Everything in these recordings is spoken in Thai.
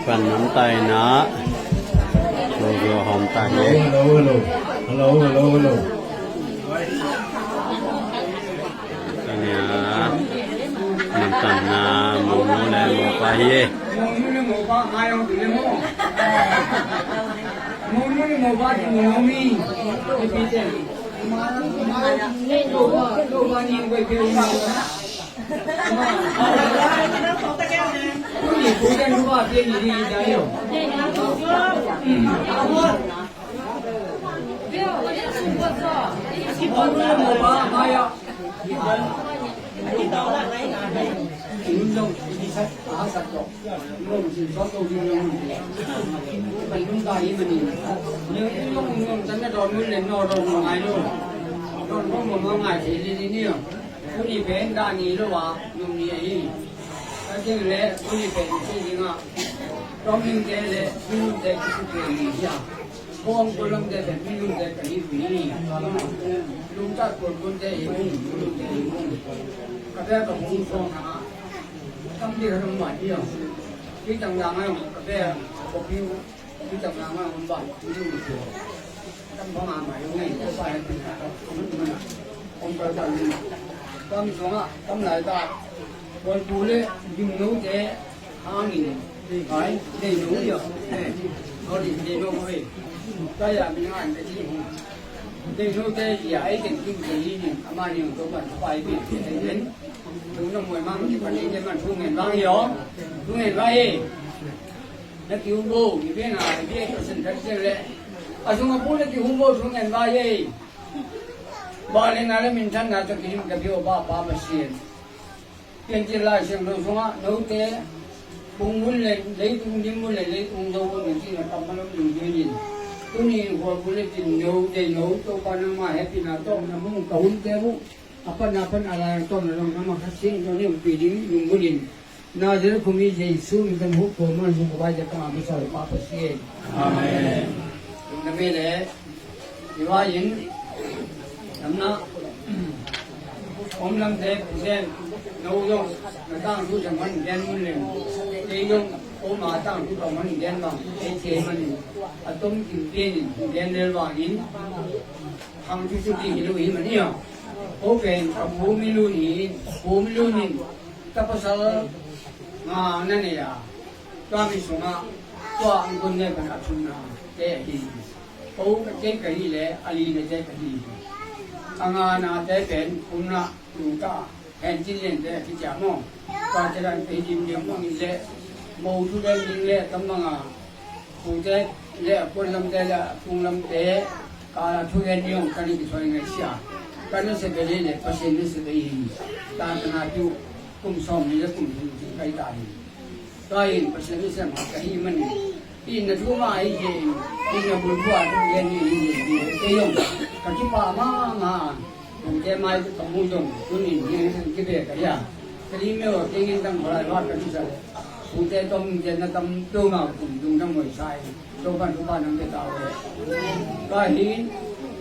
pan nắm tay ná logo hòm tay nhé hello cái nhà mình tận một nó này một bài gì Hôm cô lâm để mình luôn để cái gì luôn chắc còn để luôn để cái đó cũng không xong hả tâm đi không phải đi cái tầng làm ấy cái đó có phiêu cái tầng làm ấy không phải cái gì tâm có mà mày hôm nay có phải không có cái gì tâm xuống á tâm lại ta còn phụ lên dùng nấu để 2.000phải để nấu được có đi để nấu về cái là mình ăn cái gì để nấu cái gì ấy cái gì mà nhiều tôi vẫn phải biết cái đến chúng nó mùi mang thì phải đi mà thu ngàn bao nhiêu thu ngàn bao nhiêu nó cứu bố thì biết là biết cái sinh chất gì đấy chúng nó bố nó cứu bố thu ngàn bao nhiêu bao nhiêu là mình thân là cho cái biểu ba mà xuyên tiền chỉ là xem rồi chúng nó nấu cái cùng muốn lấy cùng những muốn lấy cùng đâu có những gì là tâm nó mình như nhìn tôi nhìn qua muốn lấy tiền nấu để nấu tôi còn nó mà hết thì là tôi nó muốn cầu cái vụ apa là tôi là nó mà phát sinh cho nên vì đến dùng muốn nhìn na giờ không biết gì xuống tâm hút của mình dùng cái cái mà bây giờ ba phát sinh amen chúng ta biết đấy thì qua những nắm nó ông lâm thế sen nấu dùng người ta thu chẳng mình đen muốn liền đi dùng ông mà ta thu chẳng mình đen bằng cái chế mình tôm kim tiền đen lên vào in hàng chút chút gì lưu ý mình nhiều ok bố mi lưu nhìn ta có sao mà nên này à cho mình xuống à cho anh con này còn áp dụng à cái gì bố cái gì đấy ali này cái gì anh na cái cũng là đủ cả hành trình lên đấy thì chả mong và cho nên cái gì nhiều mong lệ màu thu đen lệ tâm bằng à phụ thế lệ quân lâm thế là cung lâm thế cả thu đen nhiều cái gì phải ngay xia cái nó sẽ cái lệ phát sinh nó sẽ cái gì ta na tu cùng xong thì cũng cái đại cái phát sinh nó sẽ mà cái gì mình in là thứ mà cái gì in là buồn quá thu đen gì cái dùng cái chữ ba mà cái mai cái tông môn dùng tôi nhìn cái việc cái gì cái gì mà cái gì đang gọi là cái gì vậy phụ thế tông cái nó tâm tu nào cũng dùng trong người sai tôi vẫn làm cái tàu đấy cái gì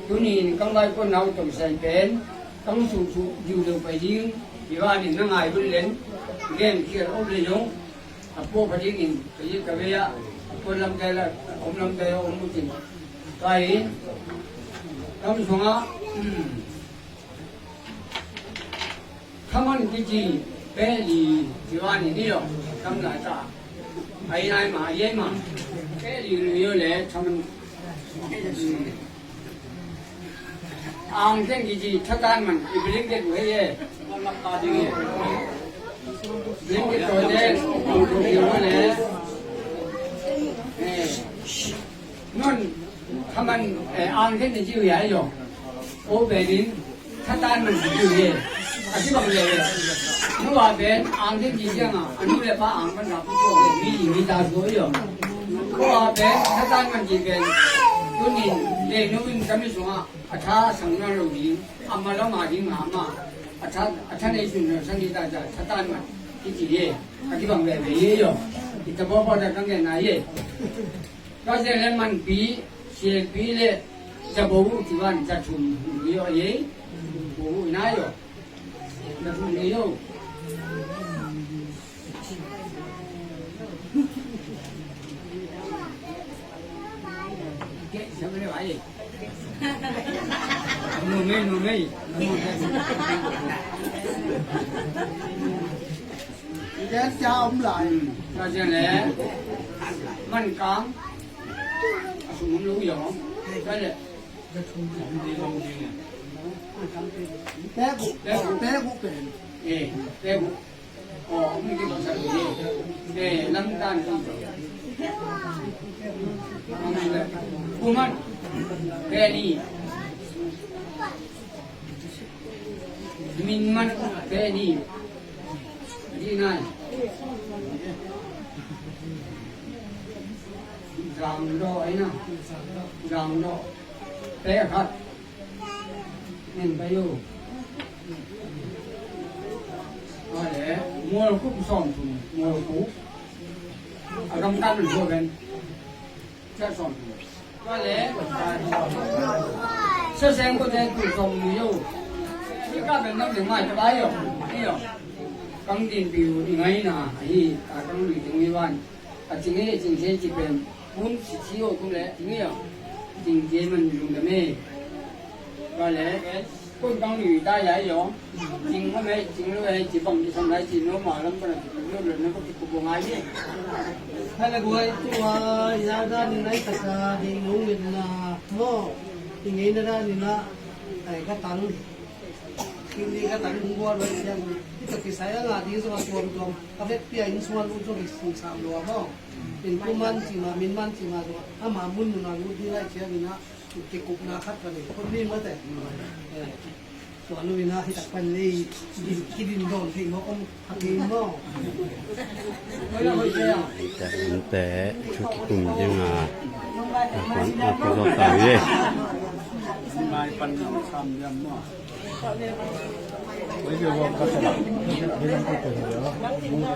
tôi nhìn các loại con nào trồng sai bén các số dù được phải riêng thì ba nhìn nó ngày vẫn lên game kia ông lấy giống bố phải nhìn cái gì cái gì con làm cái là ông làm cái ông muốn chỉnh cái gì tâm xuống á không ăn cái gì bé gì thì ba nhìn đi rồi tâm lại ta ai ai mà ai mà cái gì nhiều lẽ thằng ăn cái gì thắt tan mình thì biến cái đuổi gì nó lặp ta đi biến cái đuổi đấy nhiều lẽ non thằng mình ăn cái gì chịu vậy rồi ô về đến thắt tan mình chịu gì 아직 방금 누가 벤 안된 지잖아 아니래 봐 안만 나쁘고 미다 소요 그 앞에 사단만 지벤 돈이 내 누군 잠이 좋아 아차 상나로니 아마로 마디 마마 아차내 주는 상기다자 사단만 이지에 아직 방금 왜요 이따 뭐보다 관계 나예 가세는 비 시비래 자보고 기관 자춤 이어예 보고 나요 没玩意。努没。而家教咁嚟，那现在满岗，什么都有，但是。第一股嘅，这个，哦，没给我说的，冷淡的，我们这里，民们这里，你看，让着哎呀，让着，这看，明白哟。để mua cúp sòn mua cú ở trong căn mình mua bên cái sòn có lẽ sơ sen có thể tụ sòn nhiều cái các bên nó đừng mai cho bái rồi thấy không căng tiền biểu thì ngay nè ấy cả căng lì tiếng Việt à chính ấy chính thế chỉ bên muốn chỉ ô cũng lẽ chính ấy chính thế mình dùng để mê có lẽ con căng lì ta giải rồi chính nó mấy chính nó ấy chỉ bằng chỉ xong đấy chỉ nó mở lắm cái này nó rồi nó có cái cục bông ai vậy hay là người tua ra ra đi lấy tất cả thì ngủ mình là mò thì nghĩ ra thì là cái tấn khi đi cái tấn cũng qua rồi xem cái thực sai là đi rồi tuần tuần các bé kia in xuống luôn cho mình sinh sản luôn mò mình cũng man chỉ mà rồi mà muốn nó ngủ đi lại chơi mình á cái cục na khát cái này không đi mất đấyส่วนนู้นนะที่ตักเป็นเลยกินโดนที่เขาเอากินเนาะ แต่ชุดกลุ่มยังไงคนเอาไปรอตายเลย mai pan sam jam no bây giờ họ có thể làm cái làm cái gì đó mua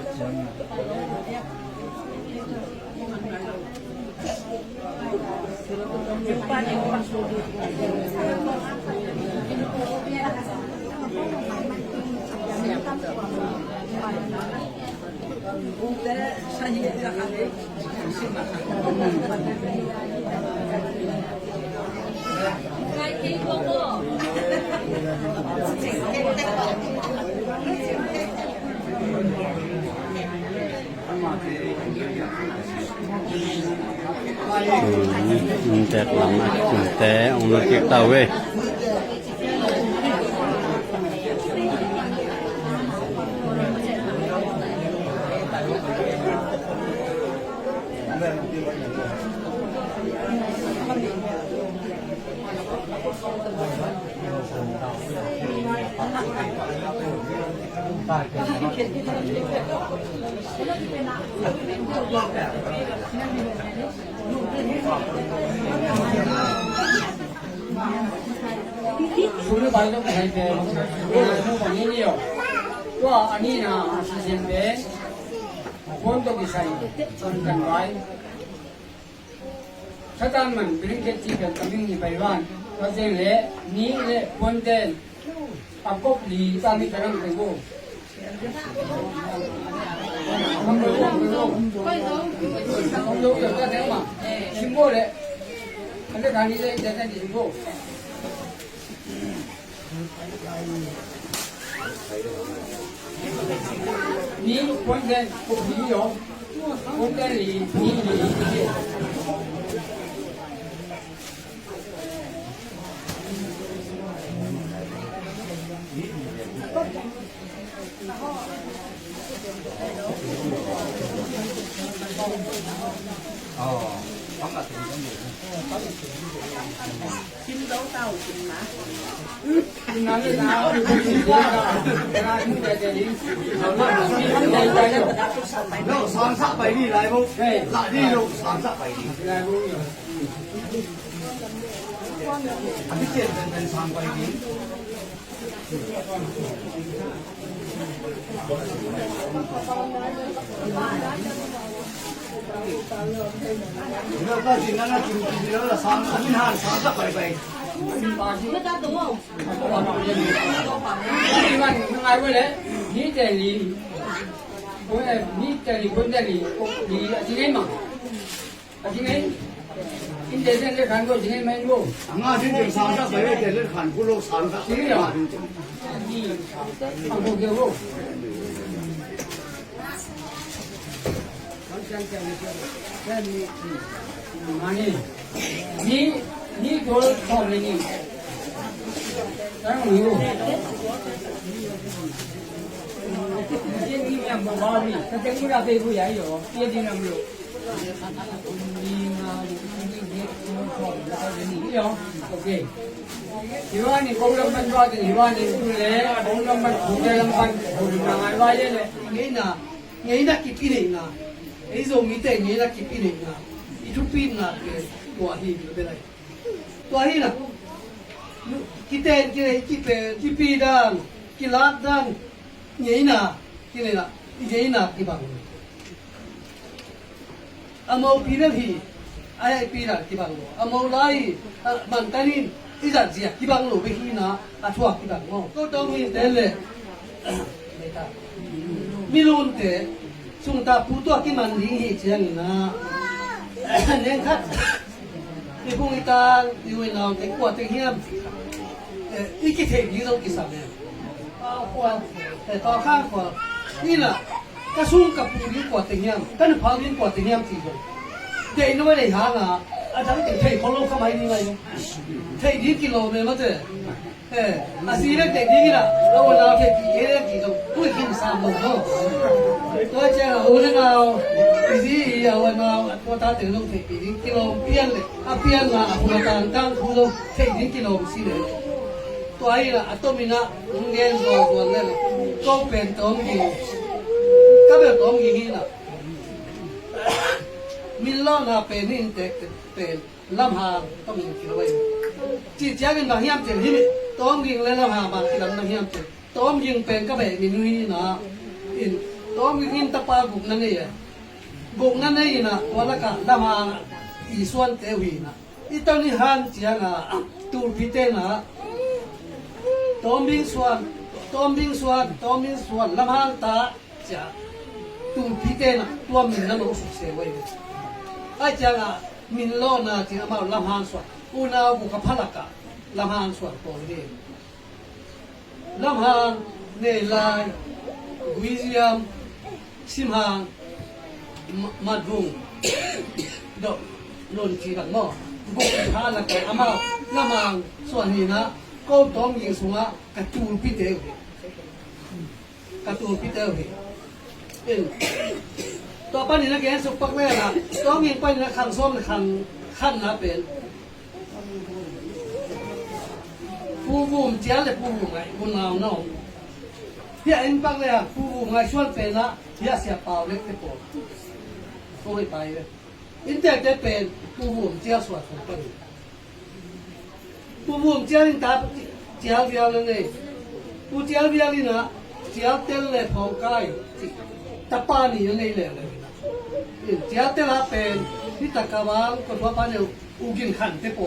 แต่ลำนักแต่องค์เก็บเต่าเว้ย술을 많이 먹고 살 때, 뭐 많이요. 또 아니나 사실인데, 본독이 사이, 전간 와이. 사단만 그렇게 집에 가명이 발완, 어제래, 니래, 본데, 앞곡 리, 땀이 가랑 되고, 공동 여자 대마, 신고래, 근데 간이래, 대단히 신고. Ni quân đen cũng lý do quân đen lý ni lý Chim đấu tàu chim má. nói cái nào thì cũng chỉ qua ra cũng để đi nó nó sáng sắc bảy đi lại không lại đi đâu sáng sắc bảy đi là vui rồi cái tiềnเป็นsáng bảy đi nó có gì nó chỉ nó là sáng hàn sáng sắc bảy bảy Nó ra đúng không? nhưng mà với đấy ní tiền lý với ní tiền lý quân tiền lý lý ở chính ấy mà ở chính ấy 今天在这看过今天没有，俺今天上下白天在看不落山上，这样，放过给我。你做好了你，当然有。这里面不好的，他这个那背后也有，别的那没有。OK。Iwan ni kau lamban dua tu, Iwan ni tu le, kau lamban, kau lamban, kau lamban dua je le. Ngay na kipinin na, ay zo mite ngay na kipinin na, itupin na ke tuahin na belay. Tuahin na, kiten kipidan, kiladan, ngay na, ngay na kibang. Amaw pinan hi, ay pinan kibang mo. Amaw lai, mantanin, izat siya kibang lo behina, atwa kibang mo. Kau tahu ni tele, milun te, sungta putu aki manding hi siang na, nengkat, ikung ita iuin naon te kuat te hiam, ikite gizo kisame. Kuat, tao kang kuat, ina. Kasung kapuri kuat tengyam, kan pagin kuat tengyam tigo. Dei no le hanga, adang te thei kholo kamai ni ngai. Thei di kilo me mate. Asire te di gira, lo na ke ki ere ki do, tu kin sa mo no. To cha o le na, isi ya wa na to ta te lo thei di kilo pian le, a pian na a ko ta tang khu do thei di kilo si le. To ai la atomina ngen do le, ko pen tom ki các bạn có nghĩ là mình lo là về nên về làm hàng có mình kiểu vậy chỉ cái mà hiểm tiền hi tóm ging lên làm hàng mà cái làm hiểm tiền tóm ging về các bạn mình nuôi nó tóm ging tập ba gục năng này na wala cả làm hàng ý xuân tế hủy na ít tao đi hàng chỉ là tu phi tên na tóm binh xuân làm hàng ta chả tu phi tên tua mình nó nấu sụp sề vậy ai chả là mình lo na chỉ mà làm hàng xuân una bu ka phala ka làm hàng xuân tổ đi làm hàng này là William sim hàng mặt vùng độ lồn chỉ cần mò bu ka là cái ama làm hàng xuân này na câu tóm gì xuống á cả tu phi tế cả tu phi tếต่อไปนี่นะแกสุปักแม่ละต้องมีไปนะขันส้มขันนะเป็นผู้บุ่มเจ้าเลยผู้บุ่มไงผู้นาวน้องเฮียเอ็นปักเลยอ่ะผู้บุ่มไงชวนเป็นละเฮียเสียเปล่าเล็กไปปวดโอ้ยไปเลยอินเตอร์จะเป็นผู้บุ่มเจ้าสวดของคนผู้บุ่มเจ้านี่ตาเจ้าเดียวเลยผู้เจ้าเดียวนี่นะเจ้าเต้นเลยพองกายตะปานี่ยังไงเลยเจ้าเตล่าเป็นที่ตะกาวางคนว่าปานเนี่ยอุกินขันเตโป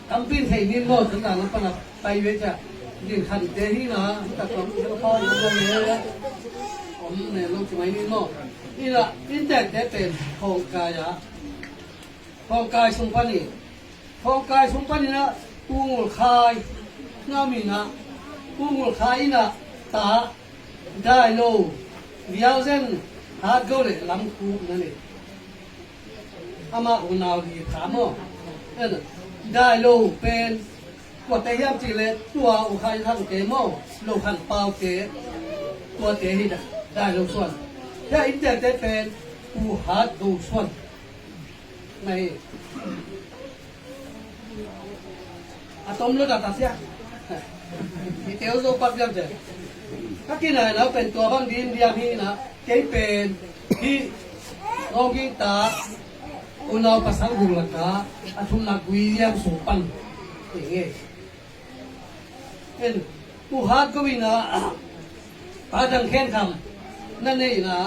ทำเป็นเทนินโมถึงหลังนั้นปนไปเวจะกินขันเตที่นะที่ตะกาวางพ่ออยู่ตรงนี้แล้วผมเนี่ยลงสมัยนี้โมนี่ละอินเตอร์จะเป็นทองกายะทองกายสมพันธ์ทองกายสมพันธ์นะปูงุลคายน้ามีนะปูงุลคายนะตาได้โลเดียวเส้นหาก็เลยลำคูนั่นเองอามาอุณาวดีถามว่าได้โลเป็นกว่าแต่ยามจีเลยตัวอุคายทั้งเกมอโลขันเปล่าเกตัวเตหิได้โลส่วนถ้าอินเตอร์จะเป็นผู้หาดูส่วนในอะตอมโลดาตาเสียที่เที่ยวโซปักยังเจถ้ากินอะไรแล้วเป็นตัวบางทีเดียพี่นะเก่งเป็นที่ลองกินตาอุณาวภาษาบุรุษนะอัทุนนักวิญญาณสุปันอย่างเงี้ยเป็นผู้หาก็วินะปาทางแค้นคำนั่นเองนะ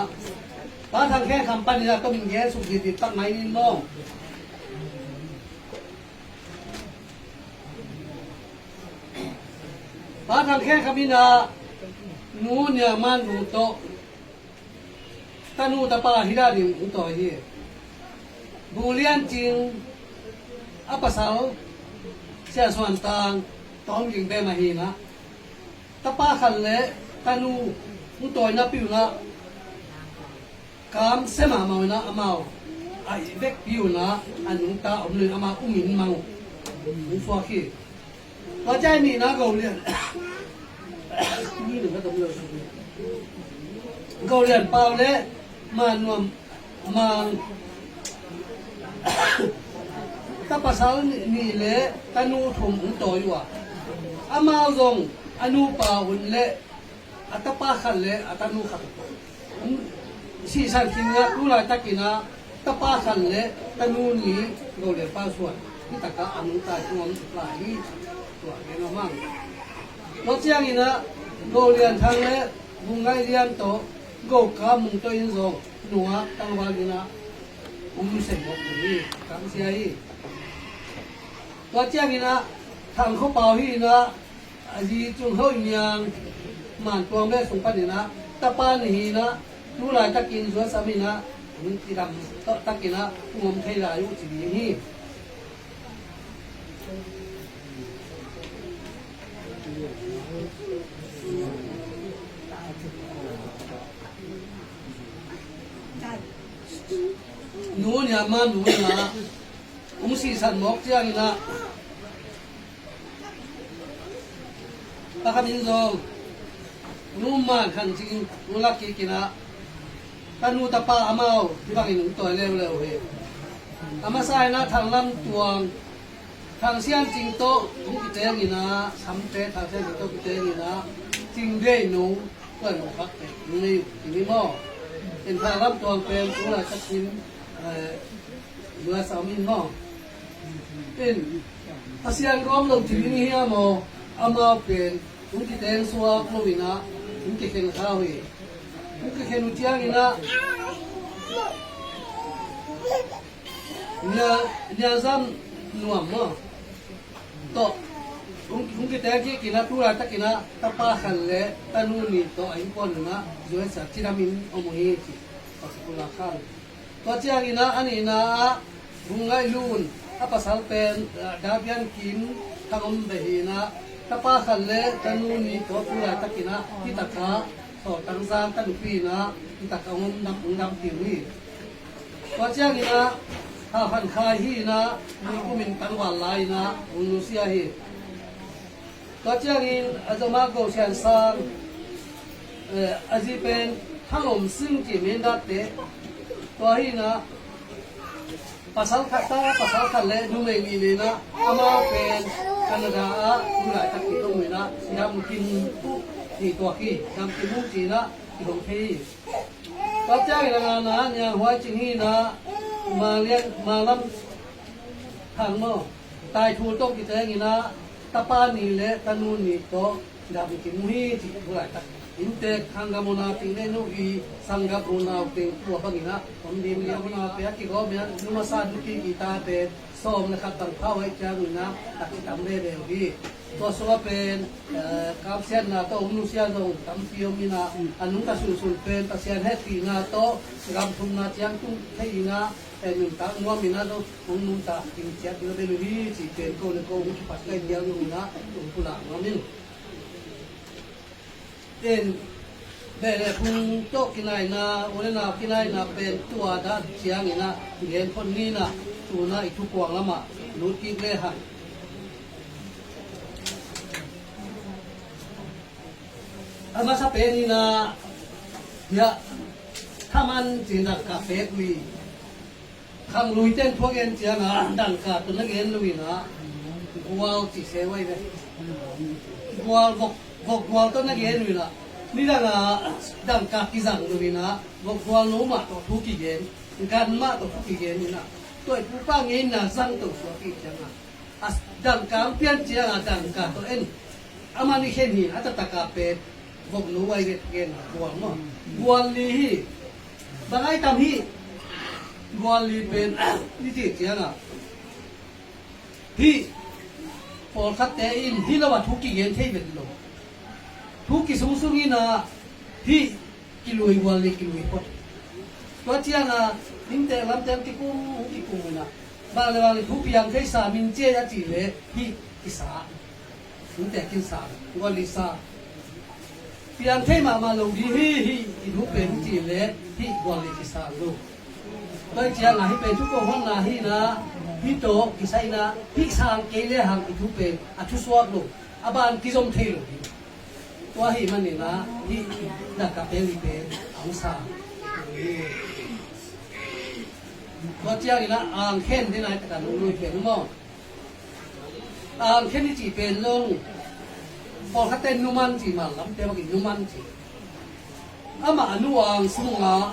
ปาทางแค้นคำปัญญาก็มีแย่สุขติดตั้งไม้นิ่มน้องปาทางแค้นคำนี้นะนูเนี่ยมันนูโตตานูตาปาฮิดาดิมุตโตเฮ บูเลียนจริงอัปสาวเสียส่วนต่างต้องยิงไปมาหีนะตะป้าขันเละตานูมุตอยนับปิวนะกามเสมาเมานะอามาไอเด็กปิวนะอันนุตาอมเลืออามาอุ้มินเมาอุฟอคีว่าใจนี่นะเกาเลียนนี่หนึ่งก็ต้องเลือกเกาเลียนเปล่าเละมานวมมาตะภาษานี่เละตานูถุมตัวอยู่อ่ะอามาจงอนุปาหุ่นเละอัตปาขันเละอัตนูขัดสีสันกินนะรู้ไรตะกินะตะปาขันเละตานูนี่เกาเลียนป้าส่วนที่ตะกะอนุตายงอมสุดหลายตัวเงี้ยมั่งรถเชียงนี่นะเกาเลียนทางเละบุงไงเรียนโตเกาขามุงตัวยินทรงหนัวตั้งวากินะเสร็จหมดเลยกังเสียอีตัวเจ้านี่นะทางเขาเป่าที่นะจีจุงเขาอย่างยังมันตัวแม่สงปันนี่นะตะปานี่นะรู้ไรตะกินสวนสามีนะมันที่ดำตะกินนะงมเทรายุจีนี่หนูเนี่ยมาหนูนะสีสันหมอกเจ้านี่นะปะคำยินทรงนูมาขันจริงนูรักกินนะถ้านูตะปาอามาที่บางอีหนุ่มตัวเร็วเฮอามาใส่นะทางลำตัวทางเสียนจริงโตทุกกิจนี่นะสำเร็จทางเสียนจริงโตกิจนี่นะจริงได้หนูก็หนูพักเองนี่อยู่ที่ม่อเป็นทางลำตัวเป็นตัวอะไรสักชิ้นเมื่อสามีม่อเป็นอาเซียนร้อมลงที่นี่ฮะโมอามาเป็นทุกกิจสัวโนวินะทุกกิจข้าวอีทุกกิจนุจยังนะเนี่ยซ้ำหน่วมมั้งโตทุกกิจกินนะทุกอย่างกินนะตะปาขันเละตะนูนี่โตไอ้คนนะจะสักที่รามินอมหิที่ปัสกุลาขันตัวเจ้านี่นะอันนี้นะบุงไงลุนถ้าภาษาเป็นดาบยันกินทางอมเบหีนะตะปาขันเละตะนูนี่โตทุกอย่างกินนะที่ตะกะโตตั้งซานตั้งปีนะที่ตะกะอมน้ำผิวนี่ตัวเจ้านี่นะถ้าพันคายฮีนะมีกุมินตังวันไลนะอุนุเซียฮีตัวเจ้านี่อาจจะมาโกเชียนซานอาจจะเป็นทั้งอมซึ่งจีเมนดัตเตตัวฮีนะภาษาขัดตาภาษาขัดเละดูไม่มีเลยนะอามาเป็นแคนาดาดูหลายตะกี้ตรงนี้นะยำกินที่ตัวกี้ยำกินมุกจีนะที่ตรงที่ตัวเจ้านี่นะนะเนี่ยหัวจิงฮีนะมาเลี้ยงมาล้ำทางโม่ตายทูต้องกิจอย่างนี้นะตะปานี่เละตะนูนี่โตดาบกินมุฮีที่ดูหลายตะอินเตกฮังกามุนาติเนนุอีสังกามุนาเต็งตัวบังนะผมดีมีมุนาเปียกิโกเมียนุมาซาดุกิกีตาเตส้มนะครับตั้งข้าวไว้จารุนะตักตำเร่เร็วดีตัวสวะเป็นกาบเซียนนะโตอุนุเซียนตรงตำฟิโอมินะอันนุตาสุลเป็นตัเซียนเฮตีนะโตกาบทุมนาเจียงตุ้งเฮีนะแต่หนึ่งตานัวมินะโตอุนุตากินเจียกิโลเบลูดีจีเป็นโกเลโกอุนุปัสไลเดียวนุนะอุนุละนัวมินเป็นเบลพุงโตกินายนะอุเลนากินายนะเป็นตัวดาเจียงนะเรียนคนนี้นะตัวนะอีกทุกกวางละมาลุดกินเลยฮะอามาสับเป็นนี่นะเยอะถ้ามันจีนักกาแฟกุยข้างลุยเต้นพวกเอ็นเจียนะดังกาตัวนักเอ็นลุยนะกัวจีเซไว้เลยกัวบอกกัวตัวนักเอ็นลุยนะนี่ดังกากิจังลุยนะบอกกัวโนมาตัวทุกิเกนการมาตัวทุกิเกนนี่นะตัวผู้ฟังเงินนะสั่งตัวสุกิเจียนะดังกาเปลี่ยนเจียนะดังกาตัวเอ็นอามานี่เห็นนี่อาจจะตะกาเป็ดบอกรู้ไว้เกณฑ์กวนมั้งกวนลีบางไอ้ทำฮีกวนลีเป็นนี่ที่เจียนะฮีพอคัดแต่อินฮีเราว่าทุกกี่เงินเท่เป็นโลทุกกี่สูงสูงนี่นะฮีกิโลกวนลีกิโลพอตัวเจียนะ Him te lam tem ki kum na. Ba le wang thu piang thei sa min che ya chi le hi ki sa. Him te kin sa ngo li sa. Piang thei ma lo di hi thu pen chi le hi ngo li ki sa lo. Tôi chỉ là hi pen thu ko hon na hi na hi to ki sai na hi sang ke le hang thu pen a thu swak lo. Aban ki zom thei lo. Tua hi man ni na hi na ka pe li pe ang sa. Tua chia ni na ang khen thế này tất cả nông nuôi pe đúng không? Ang khen ni chỉ pen long. Pol ka ten numan chỉ mà lắm te ba ki numan chỉ. Ama anu ang sunga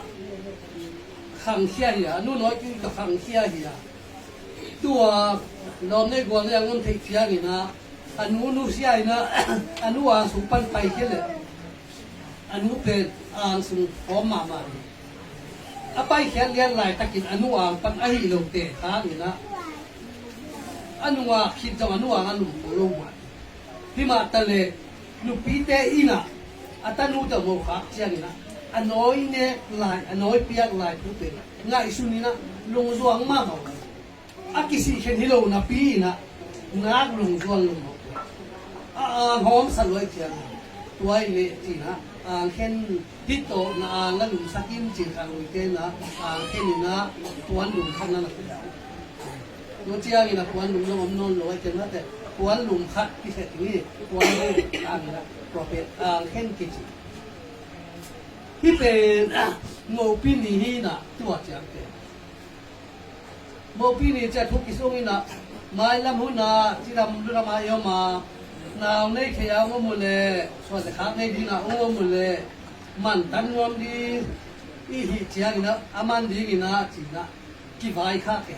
khang khia hi anu nói ki ka khang khia hi à. Tua lom nei gwa yang ngon thei khia ni na anu nu sia ina anu ang sung pan pai ke le anu pe ang sung ho ma ma a pai khian lian lai takin anu ang pan a hi lo te kha ni na anu wa khit jong anu ang anu lo wa hi ma ta le nu pi te ina atanu ta mo kha sia ni na anoi ne lai anoi piak lai pu pe ngai su ni na lung zuang ma ma a ki si khen hi lo na pi na ngak lung zuang lung hom sa loi chiang tuai le chi na khen hit to na la lu sakim chi ka loi te na khen na tuan lu khan na no chiang ina tuan lu no om non loi chen na te tuan lu khat ki se ni tuan lu na prophet khen ki chi hi pe ngo pi ni hi na tua chiang te mo pi ni cha thu ki song ina mai lam hu na chi ram lu ra ma yo ma nào nay khi áo mua lệ, xoay để khác nay đi nào mua lệ, mặn tan ngon đi, đi hít chiang nữa, aman đi cái na chỉ na, cái vai khác cái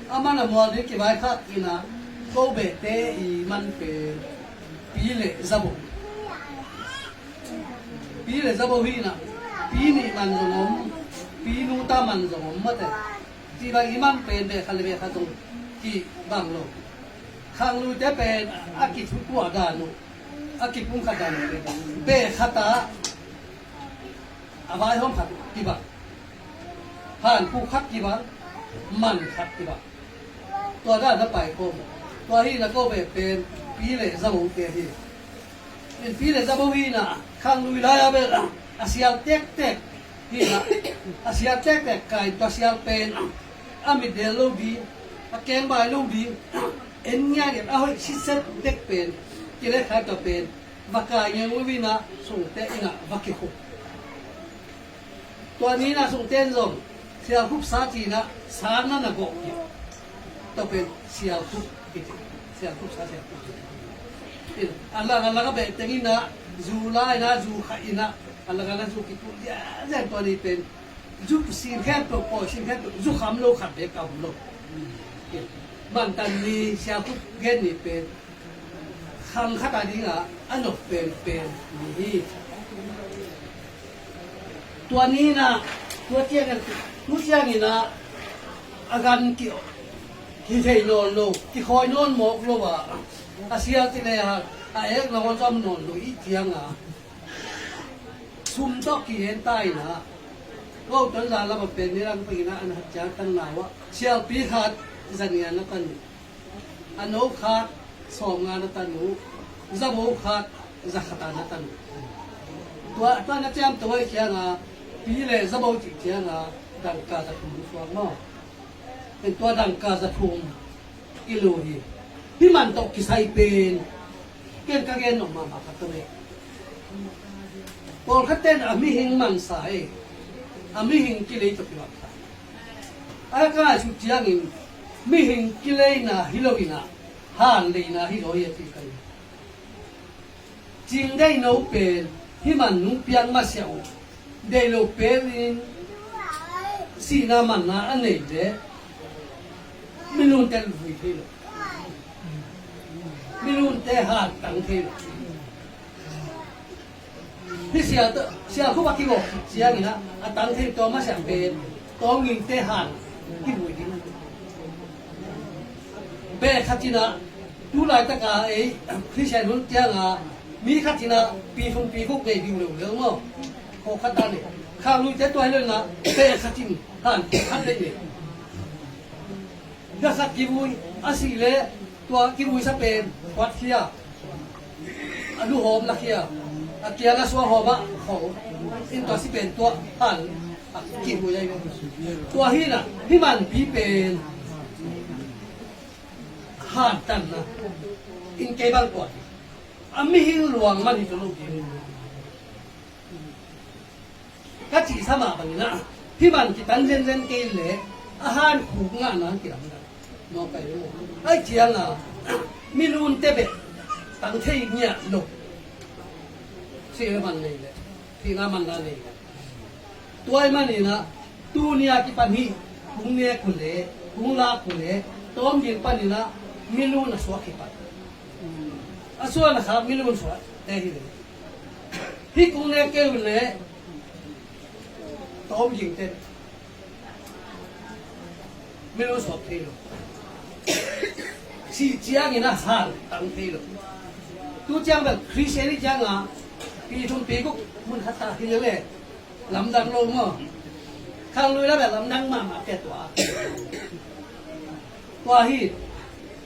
aman là mua đi cái vai khác cái na, câu bể té man bể, pi lệ zabo hi na, pi ni man giống pi nu ta man giống mất đấy, chỉ là iman bể khai bể khai tung, cái bang lo. Khang lu te pen akit ku adanu akit pung khadanu be khata avai hom khat ki ba han ku khat ki ba man khat ki ba to da na pai ko to hi na ko be pen pi le zamu ke hi en pi le zamu hi na khang lu la ya be asial tek tek hi na asial tek tek kai to asial pen amit de lo di akeng bai lo di en nya ge a hoi siset tek pen kile kha to pen vaka nya wi na sung te ina vaki khu to ni na sung ten zong sia khup sa chi na sa na na go to pen sia khup ki sia khup sa sia Allah ka be te ni na zu lai na zu kha ina Allah ka zu ki tu ya za to ni pen zu sin kha to po sin kha to zu kham lo khat be ka lo man tan ni sia ku gen ni pen khang khata ni nga ano pen ni tua ni na tua chiang nu chiang ni na agan ki thei non lo ki khoi non mok lo ba asia ti le ha a ek la won sam non lo i chiang a sum to ki hen tai na ko ton la la ba pen ni ram pe na an ha cha tang na wa sia pi khat zania na tan ano khat som nga na tan nu zabo khat zakhata na tan tua ta na cham toi kya nga pi le zabo chi kya nga dang ka za thum so ma en tua dang ka za thum ilo hi hi man to ki sai pen ken ka gen no ma ma ka to me por khaten ami hing man sai ami hing ki le to ki wa a ka chu chiang in mi hình kile na hilowina han le na hilo ye ti kai jing dei no pen hi man nu piang ma xiao dei lo pelin si na man na anei de minun tel vui thi lo minun te han tang thi lo hi sia khu ba ki go sia ni na a tang thi to ma xiang pen to ngin te han ki vui di be khatina tu lai ta ka e christian hun tia nga mi khatina pi phung ge bi lo mo ko khata ni ข้างลุยเจ็ดตัวเลยนะเตะขัดจิ้มหันขัดเลยเนี่ยก็ขัดกิบุยอาศัยเลยตัวกิบุยสเปนวัดเขียอนุหอมละเขียอาเกียร์ละสัวหอมะของอินตัวสิเป็นตัวหันกิบุยใหญ่ตัวฮีน่ะที่มันพี่เป็นหันตันนะอินเกบัลก่อนอามีหิหลวงมันที่จะลูกยิงก็จีสมาบันนี้นะที่มันกิตันเล่นเล่นเกลเลยอาหารขู่งานนั้นกี่ลำดับมองไปดูไอ้เจียงอ่ะมีรูนเตเบตั้งเที่ยเนี่ยหลบเสียมันเลยเลยที่งานมันนั่นเลยตัวไอ้มันนี่นะตัวเนี่ยกี่ปันนี้บุ้งเนี่ยคุณเลยบุ้งลาคุณเลยต้มยิงปันนี่นะมีรูนสวะกี่ปันอาส่วนนะครับมีรูนสวะได้ที่เลยที่กุ้งเนี่ยเกลเลยต้มยิงเต็มไม่รู้สอบเทลสีเจียงนี่นะสารตั้งเทลตัวเจียงแบบคริสเตียนเจียงอ่ะปีทุนปีกุมันขัดตาที่เลยลำดังลงมั้งข้างลุยแล้วแบบลำดังมาแก่ตัวฮี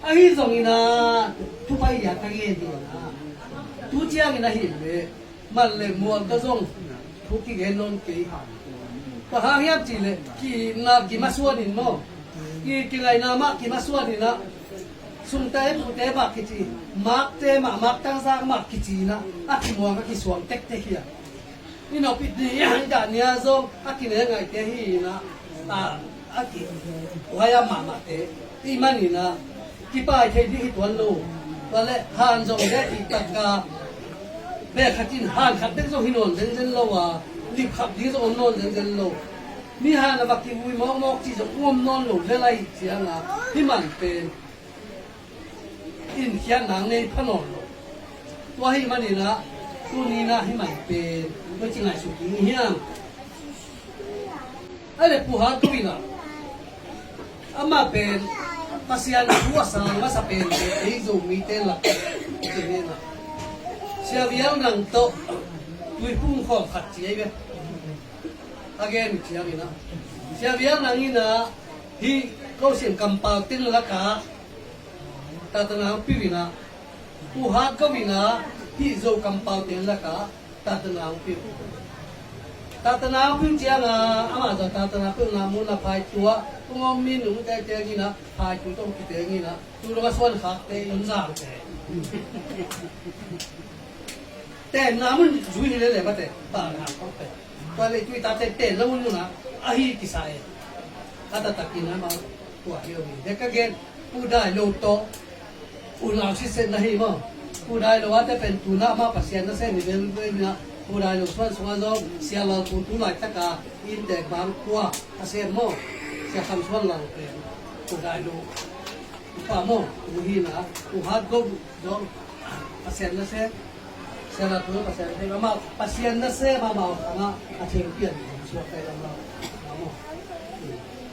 ไอ้ฮีตรงนี้นะทุกไปอยากไปเรียนดีนะตัวเจียงนี่นะฮีเลยมันเลยมัวก็ส่งทุกที่เห็นนนกีก็หาเหี้ยจีเลยกี่มาส่วนนี่มั้งกี่ไรนะมากี่มาส่วนนี่นะสุนทรภูเตบักกิจีมักเตมักตั้งสร้างมักกิจีนะอากิมัวก็กิสวงเต็กเฮียนี่เราปิดนี่ยังจานเนี่ยส่งอากิเนี่ยไงเตฮีนะอากิวายามาเตที่มันนี่นะกี่ป้ายเทดีที่ตัวนู้วันละฮันส่งได้อีกตักกาแม่ขัดจินฮันขัดเด็กส่งหินนเซนโลวะรีบขับดีส่งนนเซนโลนี่ฮันนะบักกิบุยมอกจีจะอ้วมนอนหลุดเลยไรเสียงอ่ะที่มันเป็นอินเขียนหนังในพนมตัวให้มันนี่นะตัวนี้นะให้มันเป็นไม่จริงไงสุกี้เฮียงอะไรผู้หาตัวนี้นะอามาเป็นภาษาหัวสังมาสเปนไอ้ซูมีเตลักเจนี่นะเสียเวียงนังโตตุยพุ่งข้อขัดเจียบอาเกนเสียบีนะเสียเวียงนังนี่นะที่เขาเสียงกำปาติ้งละกาตาตนาพิวินะผู้หาก็วินะที่โจกำปาติ้งละกาตาตนาพิวตาตนาพิวเจียงอ่ะอามาจะตาตนาพิวนามุนาพายตัวตัวงอมีหนุ่มแต่เจียงนี่นะพายตัวต้องคิดเองนี่นะตัวเราส่วนขาเตยนสั่งแต่น้ำมันจุยนี่เลยบัดเตตาหน้าเขาไปตัวเลยจุยตาเตแล้วมันนู่นนะอาฮีกิสายอาตาตะกินนะมาตัวเดียวนี่เด็กก็เกณฑ์ผู้ได้โลโตผู้เราชิเซนนะฮีมั้งผู้ได้เราว่าจะเป็นตัวหน้ามาปัสยานนั่นเส้นนี่เป็นนะผู้ได้เราส่วนส่วนเราเสียเราตัวไหนตะกาอินเด็กบางตัวปัสยานมั้งเสียคำส่วนเราเป็นผู้ได้เราป่ามั้งผู้ฮีนะผู้ฮัดก็โดนปัสยานนั่นเส้นSaya tu pasal saya mama pasien na saya mama kama champion so kaya mama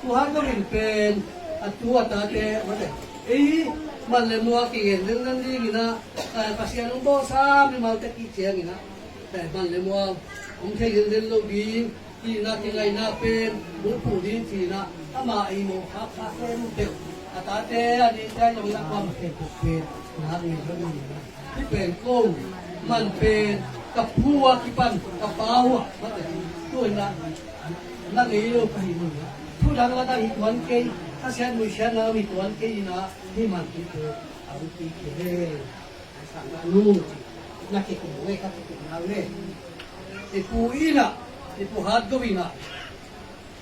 Tuhan ko rin pen at tuwa tate mate man le mo ki gen nan di gina pasien bo sa mi mal te ki che gina man le mo om the gen den lo bi ki na ki ngai na pen bu pu di ti na ama ai mo kha se mu te atate ani ta lo na ko te ku pe na ni lo ni na ki pen koมันเป็นกับพัวกี่ปันกับเปล่ามันแต่ด้วยนะนั่นเองเราไปมึงผู้ดังเราได้อีกวันเกยถ้าเสียมือเสียน้ำอีกวันเกยนะที่มันที่เธอเอาที่เธอสั่งนู่นนักเก็บของเว้ยครับเก็บของเว้ยไอ้ผู้อีน่ะไอ้ผู้ฮัดก็วินะ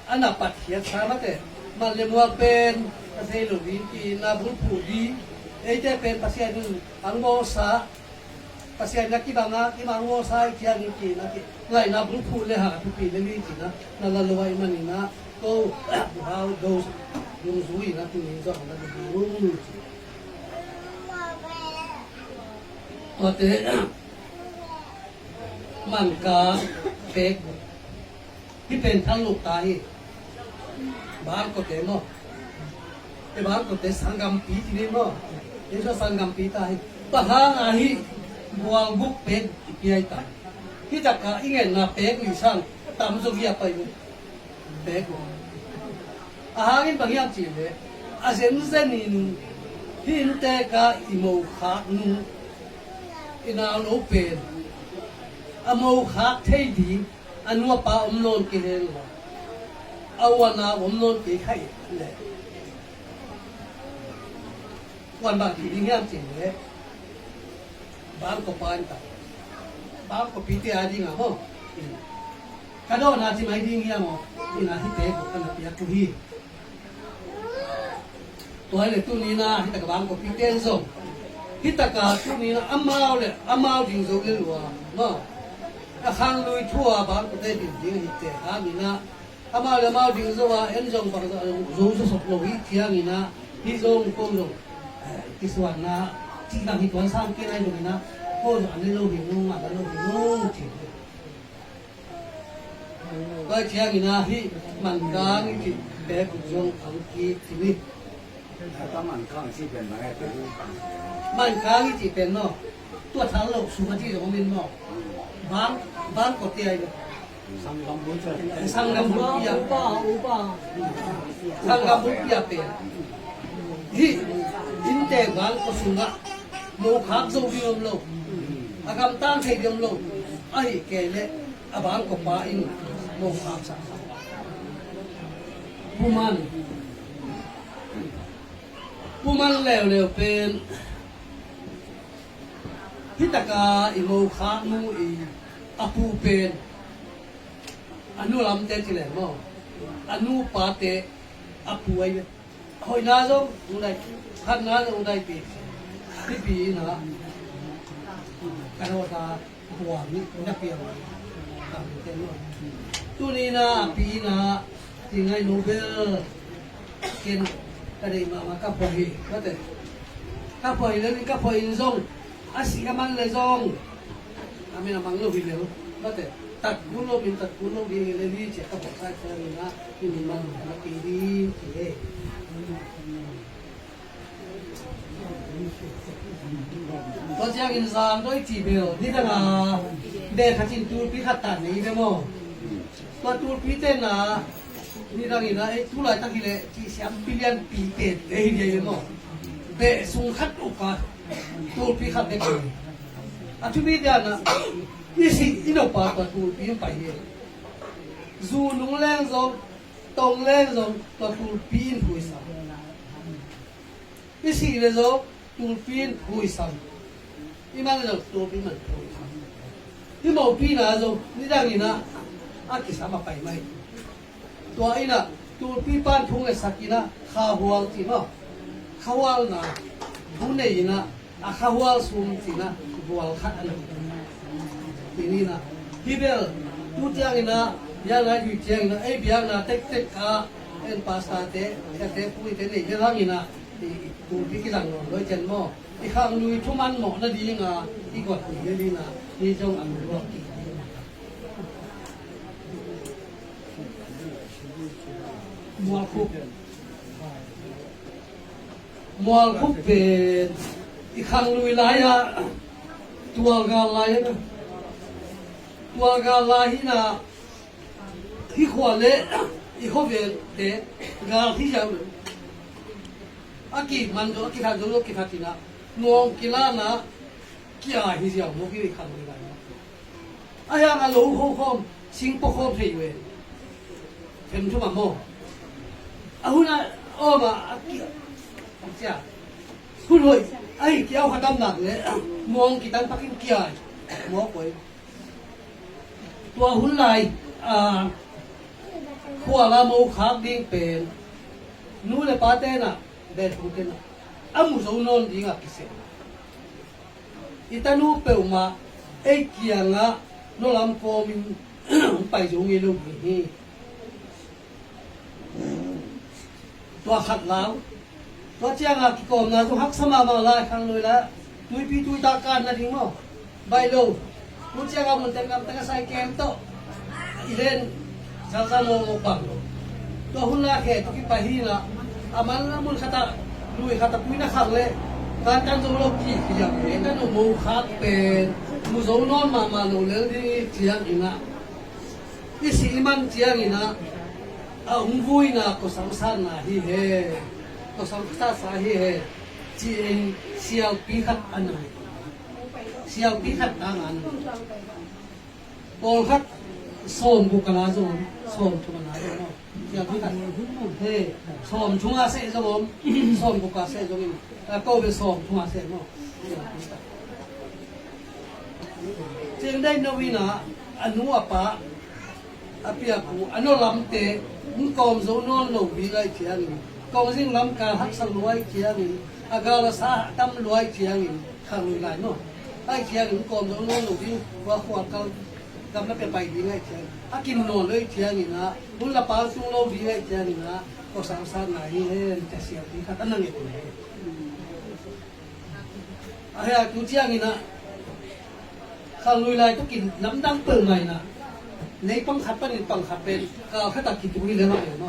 อันนั้นปัดเขียนสามแต่มันเลยมัวเป็นภาษาลูกดีนาบุญผู้ดีไอ้เจ้าเป็นภาษาหนึ่งอังโมซาKasi nakibanga kimango sa ikiyan iki ngai na brupu le ha tupi le ni na nalalaway manina ko how goes yung zui na tinizo na yung ote man ka pekที่เป็นทั้งลูกตายบ้านก็เต็มเนาะไอ้บ้านก็เต็มสังกัมปีที่นี่เนาะไอ้เจ้าสังกัมปีตายปะหางอาหิbuang buk pek piai ta kita ka ingen na pek ni sang tạm dụng việc phải bé của cái bằng nhau chỉ đấy xem dân nhìn hiện tại cả màu khác nu ina lố bền màu khác thay đi anh mua ba lon cái này awana lon cái hay đấy quan bạc thì đi chỉ đấy bang có ban ta bang có pite adi ngah ho kado na si mai ding yang mo ina hite ko kana pia ku hi toy le tu ni na hita ka bang ko pite zo hita ka tu ni na amao ding zo le lo no a khang lui thua bang ko te ding hite ha ni na amao ding zo wa en jong bang zo sok lo hi tiang ni na hi zong ko lo ki suan na chỉ là khi tuần sang kia này rồi na cô rồi anh lâu hình luôn mà lâu hình luôn chỉ cái chuyện gì na hi mình đang cái bé cũng dùng ông kia thì đi ถ้ามันข้างที่เป็นมาให้เป็นรูปปั้น mình đang cái chỉเป็นnóตัวทั้งโลกสุขที่ของmình nóบ้านก็เตี้ยเลย sang long bún cho sang năm bún bia sang năm bún biaเป็นhi inแต่บ้านก็สุขโมฆะโซบิอมโลอากำตั้งเทยมโลไอ้แกเละอบางก็ปาอินโมฆะสักผู้มันแล้วเป็นพิตกาอิโมฆะนูอีอภูเป็นอนุลำเตจิเลมออนุปาเตอภูไอหอยนาจงอุไดขันนาจงอุไดปีที่ปีนะกันว่าตาหัวนี่นักเปียกต่างเต็มเลยตัวนี้นะปีนะที่ไงโนเบลเกณฑ์ก็ได้มากับพอดีก็แต่กับพอดีแล้วนี่กับพอดีซงอาศิกมันเลยซงอามีน้ำมันโลบิเลวก็แต่ตัดกุโลบิเลยนี่เจ้าก็บอกใช่ใช่เลยนะที่นี่มันนักปีดีที่เอตัวเจ้าอินซามด้วยจีเบลนี่ตั้งเด็กขัดจินตูปีขัดตันนี่เดโมตัวตูปีเต้นนะนี่ตั้งอีนะไอ้ทุเรศตั้งกี่เลยที่สามปีเลียนปีเต็ดเลยเดโมเบะสุงขัดอุกาตูปีขัดเด็กอันที่มีเดียนะนี่สิอินโอปาตัวตูปีไปเยซูนุ่งแรงซงตรงแรงซงตัวตูปีนหุยสังนี่สิเลยซงตูปีนหุยสังนี่มันจะตัวปีมันหุยสังที่หมอปีนะซงนี่ดังนี่นะอากิสามาไปไหมตัวไอ้น่ะตูปีป้านทุ่งไอ้สักนะข้าวหัวจีน่ะข้าวหัวนะทุ่งไหนนะข้าวหัวสูงจีนะหัวขัดอันทีนี้นะที่เบลตูเจียงนะยังไงอยู่เจียงนะไอ้เบียงนะเต็กข้าเอ็นพาสต้าเตะปุ้ยเตะนี่จะทำยังไงตูปีกิจังนอนโดยเจนหม้อที่ข้างลุยทุ่มันหม้อนั่นดีงาที่กดอยู่เรื่อยๆนะนี่จงอันรู้ว่ามัวคุบเป็นอีกครั้งลุยไล่อะตัวกาไล่นะตัวกาไล่นะที่ขวานเละอีกคนเป็นเด็กกาที่จะอากิมันจะอากิทันจะรู้กิทันที่นะนวงกิลานะกี่อะไรที่จะนวงกิริขันลุยไล่นะไอ้ยังอ่ะรู้โคมสิงปกโคมที่อยู่เห็นทุกมันโม่อาหุ่นอ่ะโอ้มาจ้าหุ่นเลยไอ้เกี่ยวขัดดำหนักเลยมองกี่ตันพักกินกี่อะไรมองไปตัวหุ่นไหลขวาละโมขาดิ้งเป็นนู้นเลยป้าเต้น่ะเด็ดหุ่นเต้น่ะอามุสนนดิ้งอ่ะกิเสอีตานูเปลมาไอ้เกี่ยงอ่ะโนลำโฟมิไปจงยีลูกนี่ตัวขัดล้างตัวเจ้างักก่อนนะตัวหักสมามาลายครั้งเลยละตุยปีตุยตาการนะทิ้งมั้งใบโลตัวเจ้างักมันเต็มกับตั้งใส่แกมโตอีเลนซาซาโมบังตัวหุ่นละแค่ตัวกินไปฮีนะอามันละมุนขัดลุยขัดปุยนักขังเลยการตั้งตัวเรากี่ขยับเองกันโมขัดเป็นมุโซนอนมาโลเลที่เสียงอีนะ isi iman chiang ina ung vui na ko samsan na hi he ko samsa sa hi he chi en sial pi khat anai sial pi khat tang an pol khat som bu kala zo som tu na zo no sial pi khat he som chunga se zo om som bu ka se zo ni ko be som chunga se no jeng dai no wi na anu apa apia ku ano lamte mun kom zo non lo bi lai chiang ni kom sing lam ka hak sang luai chiang ni agala sa tam luai chiang ni khang lai no ai chiang ni kom zo non lo bi wa khwa ka kam na pe pai bi lai chiang akin no lai chiang ni na mun la pa su lo bi lai chiang ni na ko sang sa na hi he ta sia bi ka tan ni ko he ai ku chiang ni na khang lui lai to kin nam dang pe mai na lấy bằng khát bên bằng khát bên cao khát đặc kỳ tụi lên lại nó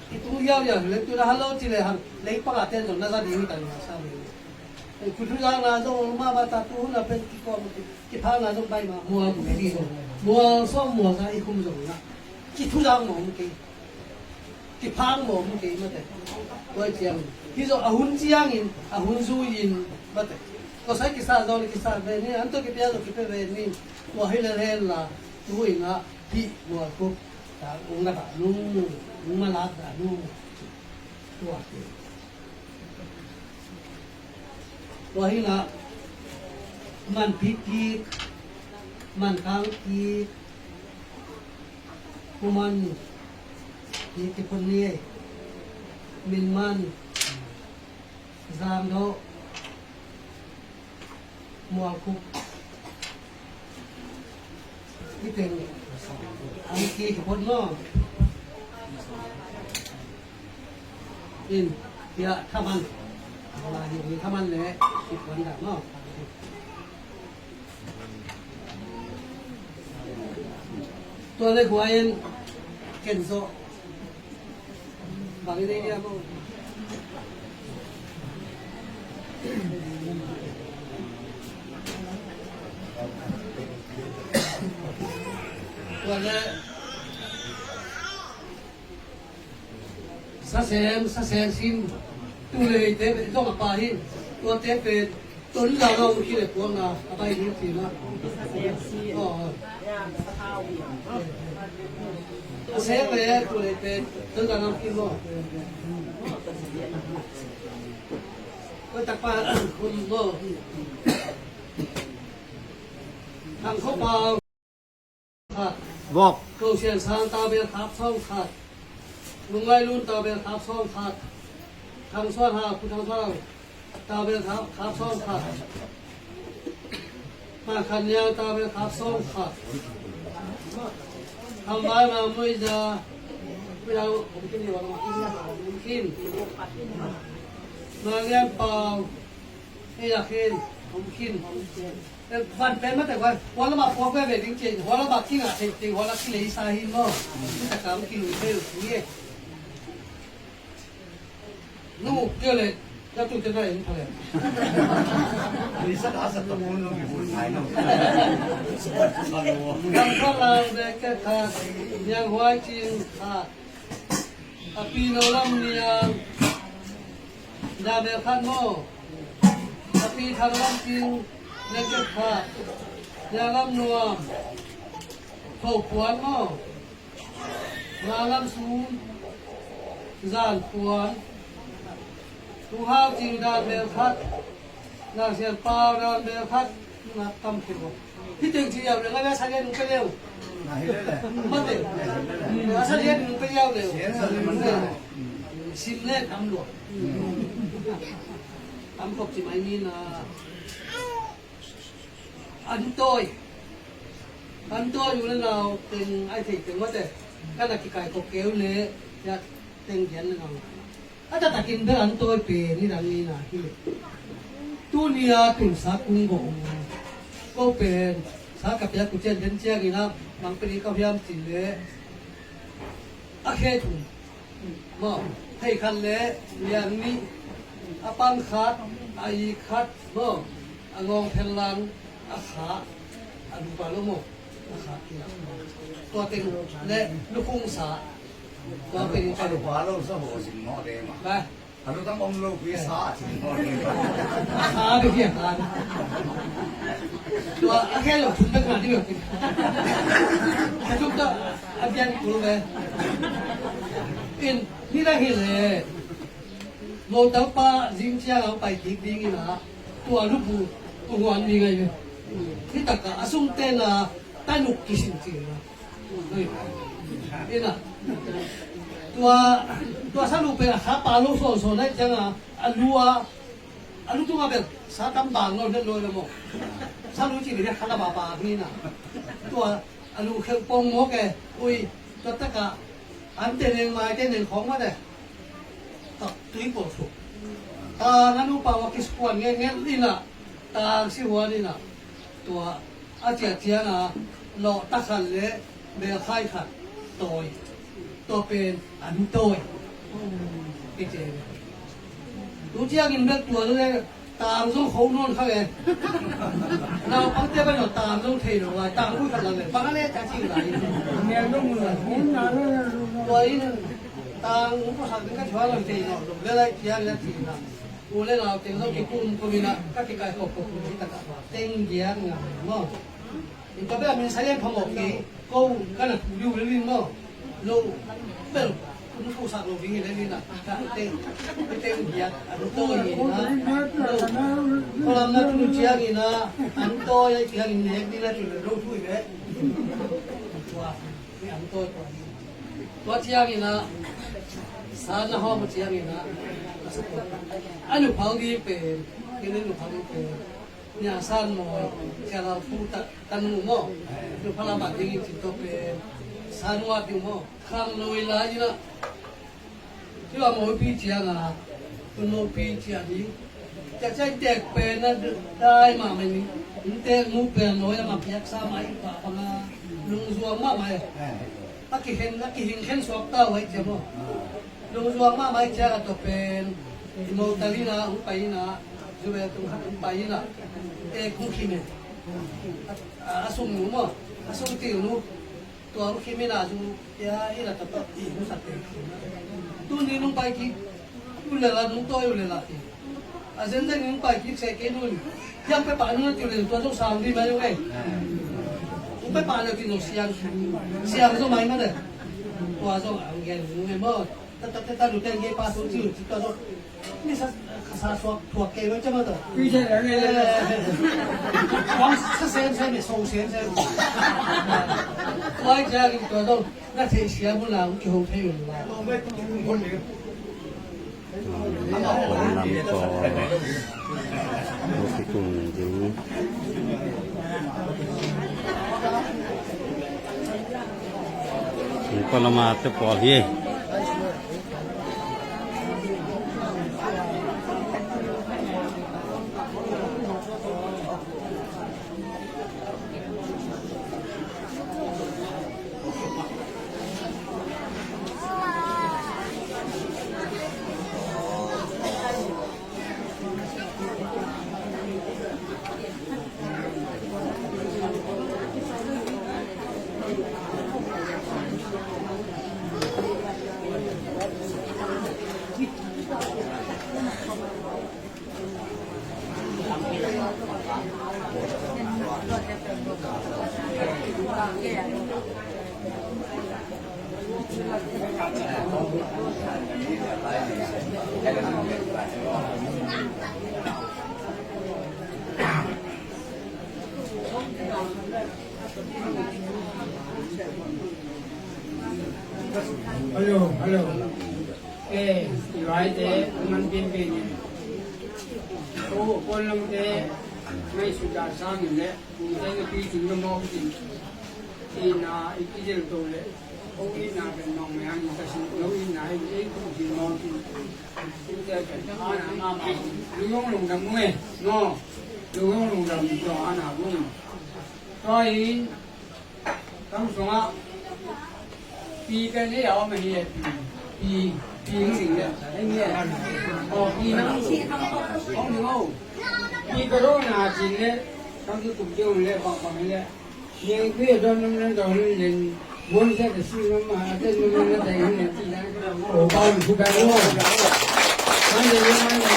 cái tụi giao giờ lấy tụi nó hello chỉ là hàng lấy bằng tiền rồi nó ra đi tại nhà sao vậy cứ tụi giao là trong mà ta tụi nó bên cái con cái phao là trong bay mà mua một cái đi rồi mua xong mua ra ít không rồi đó cái tụi giao một cái phao một cái mà thế tôi chiang ví dụ ở hun chiang in ở hun du in mà thế có sai cái sao rồi cái sao về này anh tôi cái bây giờ cái về này mua hay là tôi ngã bị mua thuốc đã uống là luôn uống mà lát đã luôn tôi là man bị kí man kháng kí man kí cái phần này mình man giảm đó mua thuốc cái tiền anh kia thì con nó in ya tham ăn là gì tham ăn lẽ thì con đã nó tôi lấy của anh kiến số bằng cái đây đi không sa sen xin tu lệ tế về trong bà hi tôi tế về tuấn là đâu khi để cuốn là bay đi thì nó sẽ về tu lệ tế tuấn là đâu khi nó tôi tập ba con nó thằng không baoบอก câu chuyện sang ta bên tháp song khát lung lai luôn ta bên tháp song khát thằng xoan hà phụ thằng xoan ta bên tháp song khát mà khăn nhau ta bên tháp song khát thằng ba là mới giờ bây giờผมกินอยู่ว่ากินมาเลี้ยงเปล่าไม่อยากกินผมกินวันเป็นมาแต่วันละมาพอแค่แบบจริงๆวันละมาที่งานจริงๆวันละที่เลยสาหินเนาะแต่การกินไม่รู้เนี่ยนู่นเยอะเลยแล้วจุดจะได้ยังไง 你是打什么我弄给我猜呢？ ยังพลังแต่แค่ขาดยังหัวจริงขาดปีนลำเนียงยาเบลคันโมปีทางลำจริงเล็กขาดยาลำนัวถูกขวานโมมาลำสูงจานขวานทุห้าวจริงดานเบลคัดนางเสียนเปล่าดานเบลคัดนักกำขิบที่จริงที่อย่างนั้นสัญญาณไปเร็วมันเร็วสัญญาณไปเร็วเร็วสิบเล่ทำหลวงทำกบสิไม่มีนะอันโตยอยู่แล้วเราเป็นไอ้ที่เป็นว่าแต่ก็นักกิจการกบเกลเลยอยากเต็งเขียนเราอาจจะตักกินเพื่ออันโตยเป็นนี่ดังนี้นะที่ตู้เนียตุนสักกุ้งกงก็เป็นสักกับยากุเจนเดนเจียกินะบางปีก็พยายามจินเลยอาเคตุนมอให้คันเลยอย่างนี้อาปังขาดอายีขาดมออางองเพลังอาขาอดุปาลโม นะครับตัวเต็งและลูกคุ้งสาตัวเป็น အဲ့လိုဘာလို့စောဖို့စီမော်တယ်မှာ ไป အဲ့လိုတော့အောင်လို့ပြစားစီမော်တယ် ขาไปเพียงขาตัวแค่เราถึงขนาดที่แบบทุกตัวอาจารย์รู้ไหมเป็นนี่ได้เห็นเลยโมเตอร์ป้าจิงเชียเราไปทิ้งทิ้งนะตัวลูกผู้ตัววันนี้ไงที่ตะกะสุ่มเต้นนะตั้งหนุกกิสิจริงนะนี่นะตัวสรุปเป็นขาปลาลูกโซนได้จังอ่ะอันรู้ตัวเป็นสาตั้มบางเราเดินเลยละมั้งสารู้จริงเนี่ยขาละบานี่นะตัวอันรู้แค่ปงโมกอุ้ยตัวตะกะอันเต้นเองมาเต้นเองของมาเนี่ยตัดตุ้ยปวดสุดนั้นรู้ป่าวว่ากิสกวนเงี้ยนี่นะตาสิหัวนี่นะตัวอาเจียนะหล่อตะขันเลยเบลไข่ขันตัวเป็นอันโตยพี่เจรู้จักกินแบบตัวเลยตามต้องเขาโน่นเขาเองเราปังเจ้าไปหน่อยตามต้องเทหน่อยตามพูดกันเลยปังอะไรจะจริงไหน เนี่ยต้องมือผมนะ ตัวนี้ตามอุปสรรคก็ช่วยเราเทหน่อยเลยได้เทียนแล้วทีนะกูเลยเราเต็งต้องกินกุ้งก็มีนะก็กินไก่ขบกุ้งที่ตะกั่วเต็งเยี่ยงอ่ะมั้งอีกตัวแบบมีสายเล่นพอหมดกี่กูกันอยู่เรื่อยๆมั้งลูกเป็นคุณผู้สักลูกวิ่งเลยนี่นะเต็งเยี่ยงอันโตนี่นะพอเรามาทุนเชียงนี่นะอันโตยังเชียงนี่นี่นะจุดรู้ทุยเลยตัวนี่อันโตตัวเชียงนี่นะสารนะห้องเชียงนี่นะอันนู้นพังดีเป็นที่นี่นู้นพังดีเป็นเนี่ยสารมอยแค่เราพูดตันนู้นมั้งนู้นพลังบัดดิ้งจิตโตเป็นสารวัดดิ้งมั้งข้างลอยลายนะที่ว่าโมปีเชียงอ่ะคุณโมปีเชียงนี้จะใช้เด็กเป็นนะได้มาไม่มีเด็กมูเป็นน้อยมาเพียกสามัยป่าพังลุงซัวมากไหมนักเห็นสอบเต้าไว้เจ้ามั้งลุงซัวมากไหมเจ้าตัวเป็นโมตาลีนะอุปายนะจูเบตุงอุปายนะคุ้มขี้เมอาสมหนูมั้งอาสมติวหนูตัวคุ้มขี้เมน่าจูยาอีละตับอีมุสัตย์ตัวนี้ลุงไปกี่อุเลละลุงโตอุเลละที่อาเซนเดลุงไปกี่เสกนู่นยังไปป่านนู้นที่เลยตัวต้องสาวดีไหมยังไงลุงไปป่านเลยที่นู้นเสียงต้องไม่มาเลยตัวต้องเอาเงี้ยลุงเห็นมั้งแต่ดูแต่เงี้ยป้าสุดที่ตัวต้องนี่ข้าสอบถั่วเกลือจะมาตัว พี่เจอะไรเลย 光吃咸菜没收咸菜，我家里ตัวต้องน่าจะเสียบุญแล้วกี่ห้องเที่ยวอยู่แล้ว ลำปอโมกิกุมจึงปรมาตปอเฮฮัลโหลร้อยเตะมันเป็นโอ้คนลงเตะไม่สุดาสร้างอยู่แล้วแต่ก็ปีถึงก็มองจริงอีน่าอีกที่จะโตเลยโอ้อีน่าเป็นน้องแม่ยังแต่สิ่งเราอีน่าอีกคนที่มองจริงแต่เป็นอาณามาลุงลงดำมือเนาะลุงลงดำตัวอาณาบุ้งก็อีตั้งสงฆ์ปีกันนี่เอาไม่เนี่ยปีสิ่งเนี่ยไอ้เนี่ยอ๋อปีนั้นของหนูปีกระโดดหนาจริงเนี่ยตั้งที่ตุ่มเจียวเลยบอกเนี่ย年月都能找人，我现在是嘛，这能在人家既然我帮你出来了，俺这人蛮多，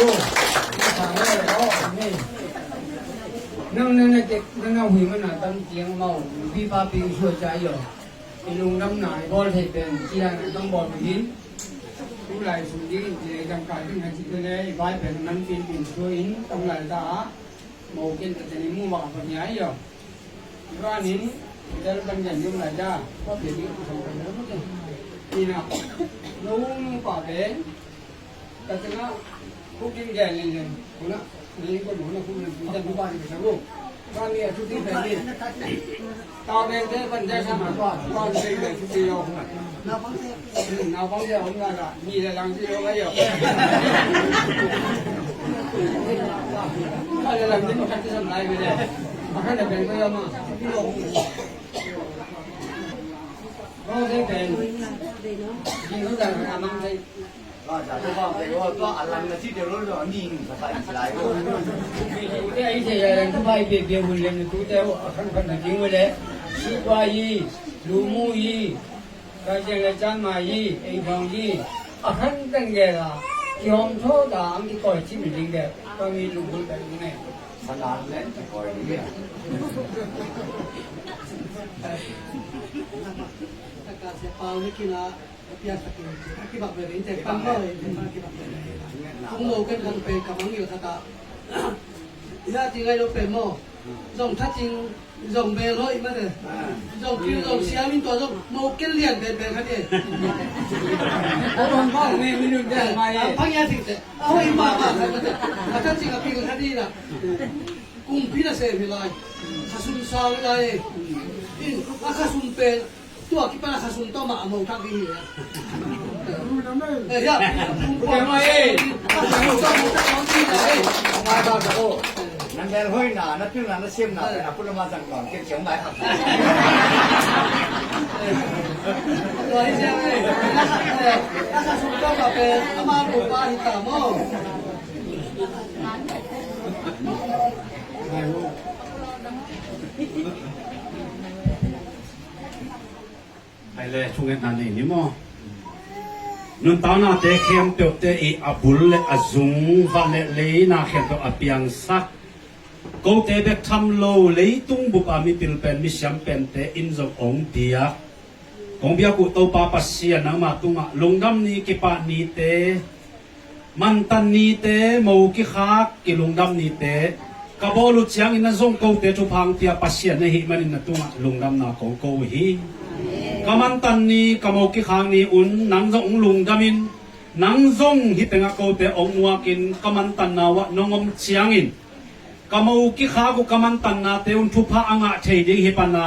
你看我了，没。能回门那当tiếng màu vi ba pin xua trái rồi thì lùng năm này có thể tiền chỉ là trong bò biển cũng lại xuống đi để làm cái thứ này chỉ cái này vài tiền năm tiền tiền xua in trong lại đã màu kia thì mua vào phần nhái rồi và nín để ban nhận trong lại ra có thể đi sản phẩm lớn hơn thì nào nấu quả bé cái thứ nó cũng kinh nghiệm lên cũng đóนี่ก็ดูนะคุณจะดูบ้านกันลูกบ้านนี้ชุดที่เป็นนี่ตาเป็นเด็กเป็นเด็กสมัยก่อนบ้านเด็กเป็นชุดเดียวน้าฟังเสียงผมว่าละมีแต่หลังที่เราไม่ยอมถ้าจะหลังที่มันจะทำไรไปเลยมันก็จะเป็นก็ยอมมาที่เราก็ได้เป็นยิงเขาแต่ทำอะไรก็จะรู้ว่าแต่ว่าก็อลังที่เดี๋ยวเรานิ่งสบายหลายคน cái ấy thì là cái bài việc điều mình làm tôi theo không cần phải tiếng với đấy sĩ qua gì lù mu gì cái gì là chân mà gì ấy phòng gì không cần nghe là kiom thô đám thì coi chỉ mình tiếng đẹp coi mình lù cái này สนานเล่นจะคอยเนี่ย Agak siapa ni kira biasa kira kita beri ini cepat boleh kita beri. Kamu kan kan pe kamu ni kata. Ya tinggal lo pe mo. Dong thắt ching dong be loi mà thế. Dong kêu dong xiao min tua dong mau cái liền be be cái gì. không có nghe mình được cái mà Phang ya thịt thế. Thôi mà cái thế. Thắt ching cái cái gì là. Cùng phi là xe phi lại. Kasun sao lại. In kasun pe. Tua kita nak kasun tu mak mau tak gini ya. Ya. cái mà ấy Kasun tu mau tak gini ya. มาบ้านโอ้นั่นแดงห้อยหนานั่นชื่อนั่นเสียมหนาเป็นพุทธมาสั่งก่อนเขียวไหมครับ Rồi xem đây. Các kasun tu mak pe ama lupa hitam mo. ไปเลยช่วงนั้นนี่มั้งนุ่นตาหน้าเตะเข้มเปียวเตะอีอับุลเลอซุงวันเลเลยน่าเข้มตัวอภิยังสักกูเตะเบกทำโลเลยตุ้งบุปผามีปิลเป็นมีแชมเปญเตะอินจงองเบียองเบียกูโตปาปัสเซียนังมาตุงะลงดำนี้กิปานีเตมันตันนีเตมูกิขากกิลงดำนีเตกบอลุเชียงอินจงกูเตะจุพังเตียปัสเซียนหิมันอินตุงะลงดำนาของกูฮีกำมันตันนี้กำมกิขางนี้อุ่นนังจงลุงดามินนังจงฮิตงะโกเตองวัวกินกำมันตันนาวะนงอมเชียงอินกำมกิขากุกำมันตันนาเตอุนทุพะอ่างะเทดิฮิปันนา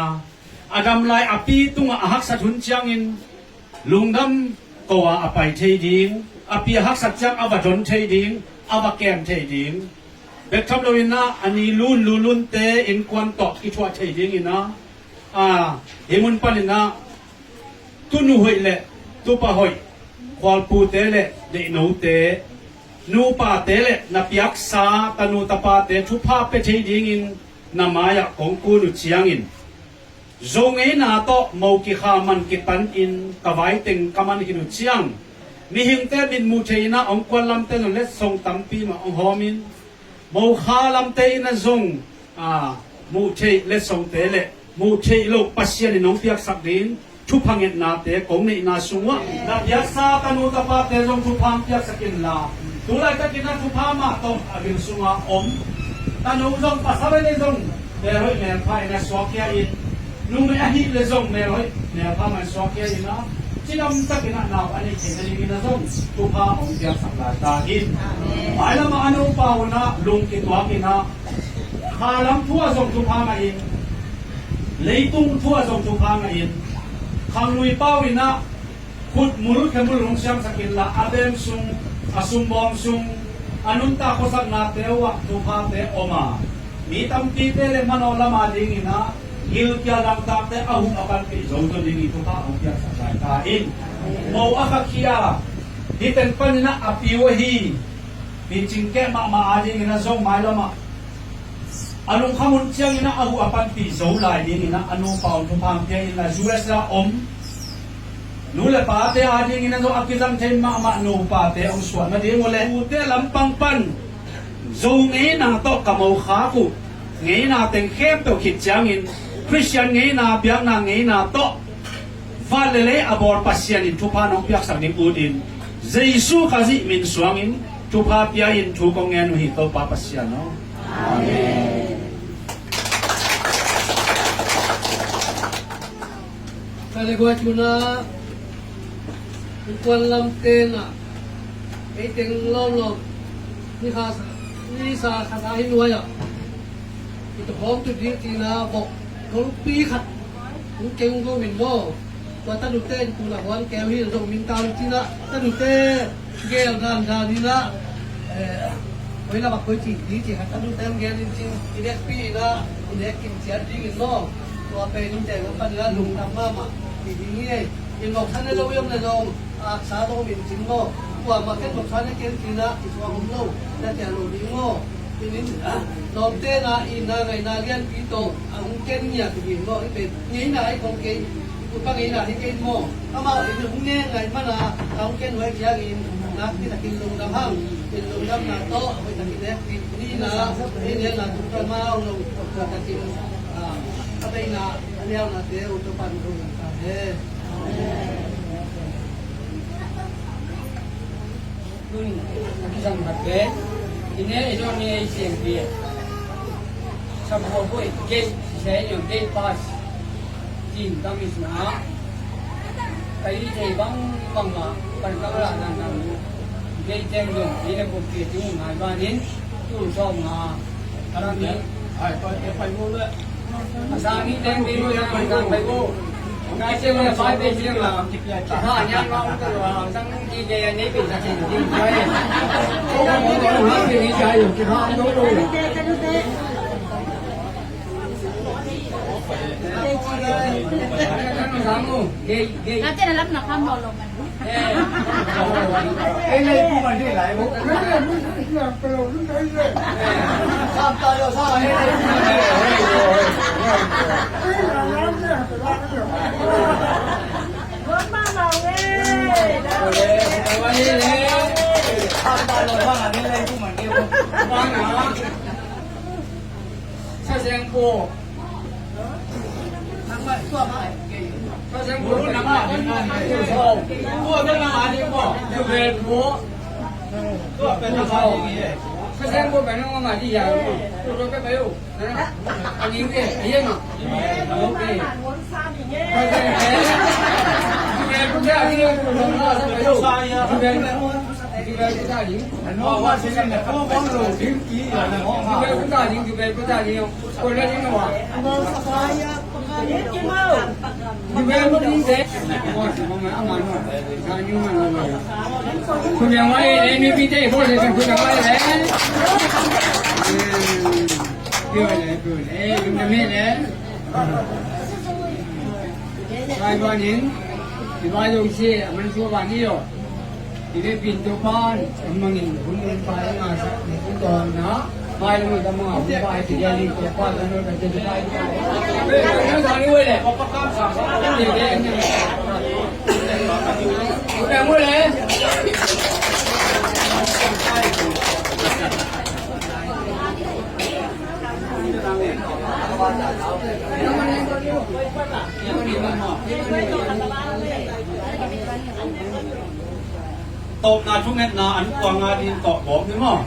อดัมไลอปีตุงะหักสัตุนเชียงอินลุงดำก็ว่าอภัยเทดิงอปีหักสัจจังอวดนเทดิงอวแกมเทดิงเบ็ดทำโดยนะอันนี้ลุนเตอินควันตอกกิชัวเทดิงอินะเฮมุนปันนะตุนุหอยเละตุปะหอยควาลปูเตเละเดนูเตนูปาเตเละนับยักษาตนูตปาเตทุพาเปเทดิงินนามายะของกูนุเชียงอินจงเอนาโตมอกิขามันกิตันอินกวายเต็งกมันกินุเชียงมีหิงเตบินมูเชนะองควันลำเตนุเลสส่งตัมปีมาองหอมินมูขาลำเตนะจงมูเชเลสส่งเตเละมูเชโลกปัสเซียนน้องเปียกสักดินชุพังเงินนาเตะกงในนาสุงะนับยักษาตนุตปาเตจงชุพังยักษกินลาตุลายตะกินชุพามาตงอบิลสุงะอมตนุจงปัสสาวะเลจงเบรอยเมลพายนะสวกยาอินลุงเมอหิเลจงเบรอยเมลพามันสวกยาอินนะจิดำตะกินนาวอันนี้เจนนี่นะจงชุพาองยักษลาตาอินหมายละมาอนุปาวนะลุงกิตัวกินะขาลำทั่วจงชุพามาอินเลยตุงทั่วจงชุพามาอินขังลุยเป้าอินะขุดมุลขมุลลงเชียงสกินละอาเบมซุงอาซุมบองซุงอนุนตาโคสักนาเตวะทุพาเตอมามีตัมปีเตเลมันอลามาดิงินะยิลกิอาลังตาเตอาหุอากันปีจงจดิงิทุพาองค์ยาสักายตาอินโมอาคักขียาดิเต็นปันนะอภิวะฮีปีจิงแกมาอาดิงินะจงไมลามา anong kamun siyang ina abu apan piso lai din ina anong paun tupang kaya ina US la nule pate ading ina do akitang ten ma no pate ang swan na di mole ute lampang pan zo nge na to kamau kha ku nge na teng khem to khit chang in Christian nge na biak na nge na to valele abor pasian in tupa nong piak sak ning udin Jesu kazi min suangin tupa pia in tu kong ngen hi to papasian no amen Kaligwa chuna kuan lam tena ei teng lo ni sa sa hin wa ya itu hom tu di tina bok kol pi khat ku keng go min mo wa ta du te ku la wan keo hi zo min ta tina ta du te gel dan da ni la với là bác quý chỉ hạt ăn tem nghe lên trên cái pi na cái kim chia đi cái nóตัวเป็นแต่ว่าปัญหาลุงทำมาทีนี้ยังบอกท่านในโลกยังในโลกสาธุเป็นจริงโง่กว่ามาแค่บอกท่านในเกณฑ์ทีละอีกว่าผมโง่แต่จะรู้ดีโง่ทีนี้นอมเต้นาอินนาไงนาเรียนปีโตอังเกณฑ์เนี่ยคือโง่เป็นนี่นาไอ้ของเกณฑ์คุณป้าไงนาที่เกณฑ์โง่ถ้ามาอีกหนึ่งเนี่ยไงมันนะอังเกณฑ์ไว้ที่ยังอินนักที่ตะกินลุงดำห้างเป็นลุงดำนาโตไว้ตะกินเนี่ยนี่นะนี่เนี่ยนะทุกคนมาเอาลงตะกินTapi na aliaw na te utupan ko ng kade. Kun isang bakit, ini ito niya isang biya. Sa buho gate sa yung gate pass. Jin kami na. Kaya sa ibang mga pagkakalaan ng gate yung ini po kito yung ngayon. Tuso mga karami. ai phải mua đấy Sáng đi đem đi nuôi ra ngoài càng phải cô. Cái xem là phải về riêng là họ nhang ngon từ sang đi về nấy bị ra trên đi chơi. Không có nói về đi chơi được thì họ không đâu. Nanti ada lap nak kamu loh man. Cái này cũng mà đi lại bố. Sao ta cho sao hết đây. Vốn bao lâu nghe. Sao ta cho sao đi đây cũng mà đi. Vâng hả? Sao xem cô? Sao xem cô nằm ở bên cô? Cô bên nào đi cô? Cô về cô. Cô bên nào đi? Sao xem cô bên nào mà đi giờ? Cô rồi cái béo. Anh nhìn kìa, yên à? Ok. Sao xem thế? Cô về cô ra đi, cô không lo sao béo. Cô về cô ra đi. Nó qua xem là có món đồ kiếm ký là nó Cô về cô ra đi, cô ra đi. Cô lên đi nào à? Cô về cô đi thế. Cô chỉ mong ăn ngon thôi. Sao nhưng mà ngon rồi. Cô về ngoài đây mi bị thế, cô về ngoài đấy. Cười đấy, đừng làm hết đấy. Vài ba những thì vài đồng chí mình xua bạn đi rồi. Thì cái pin cho con, mà mình cũng nên phải mà cũng còn nó. Vài người ta mà không vài thì gia đình của con nó là trên vài. Nó còn đi quay này, có cam sạc cái gì đấy. Có đang quay này. tộc na chung hết na anh quang nga din tộc bom đúng không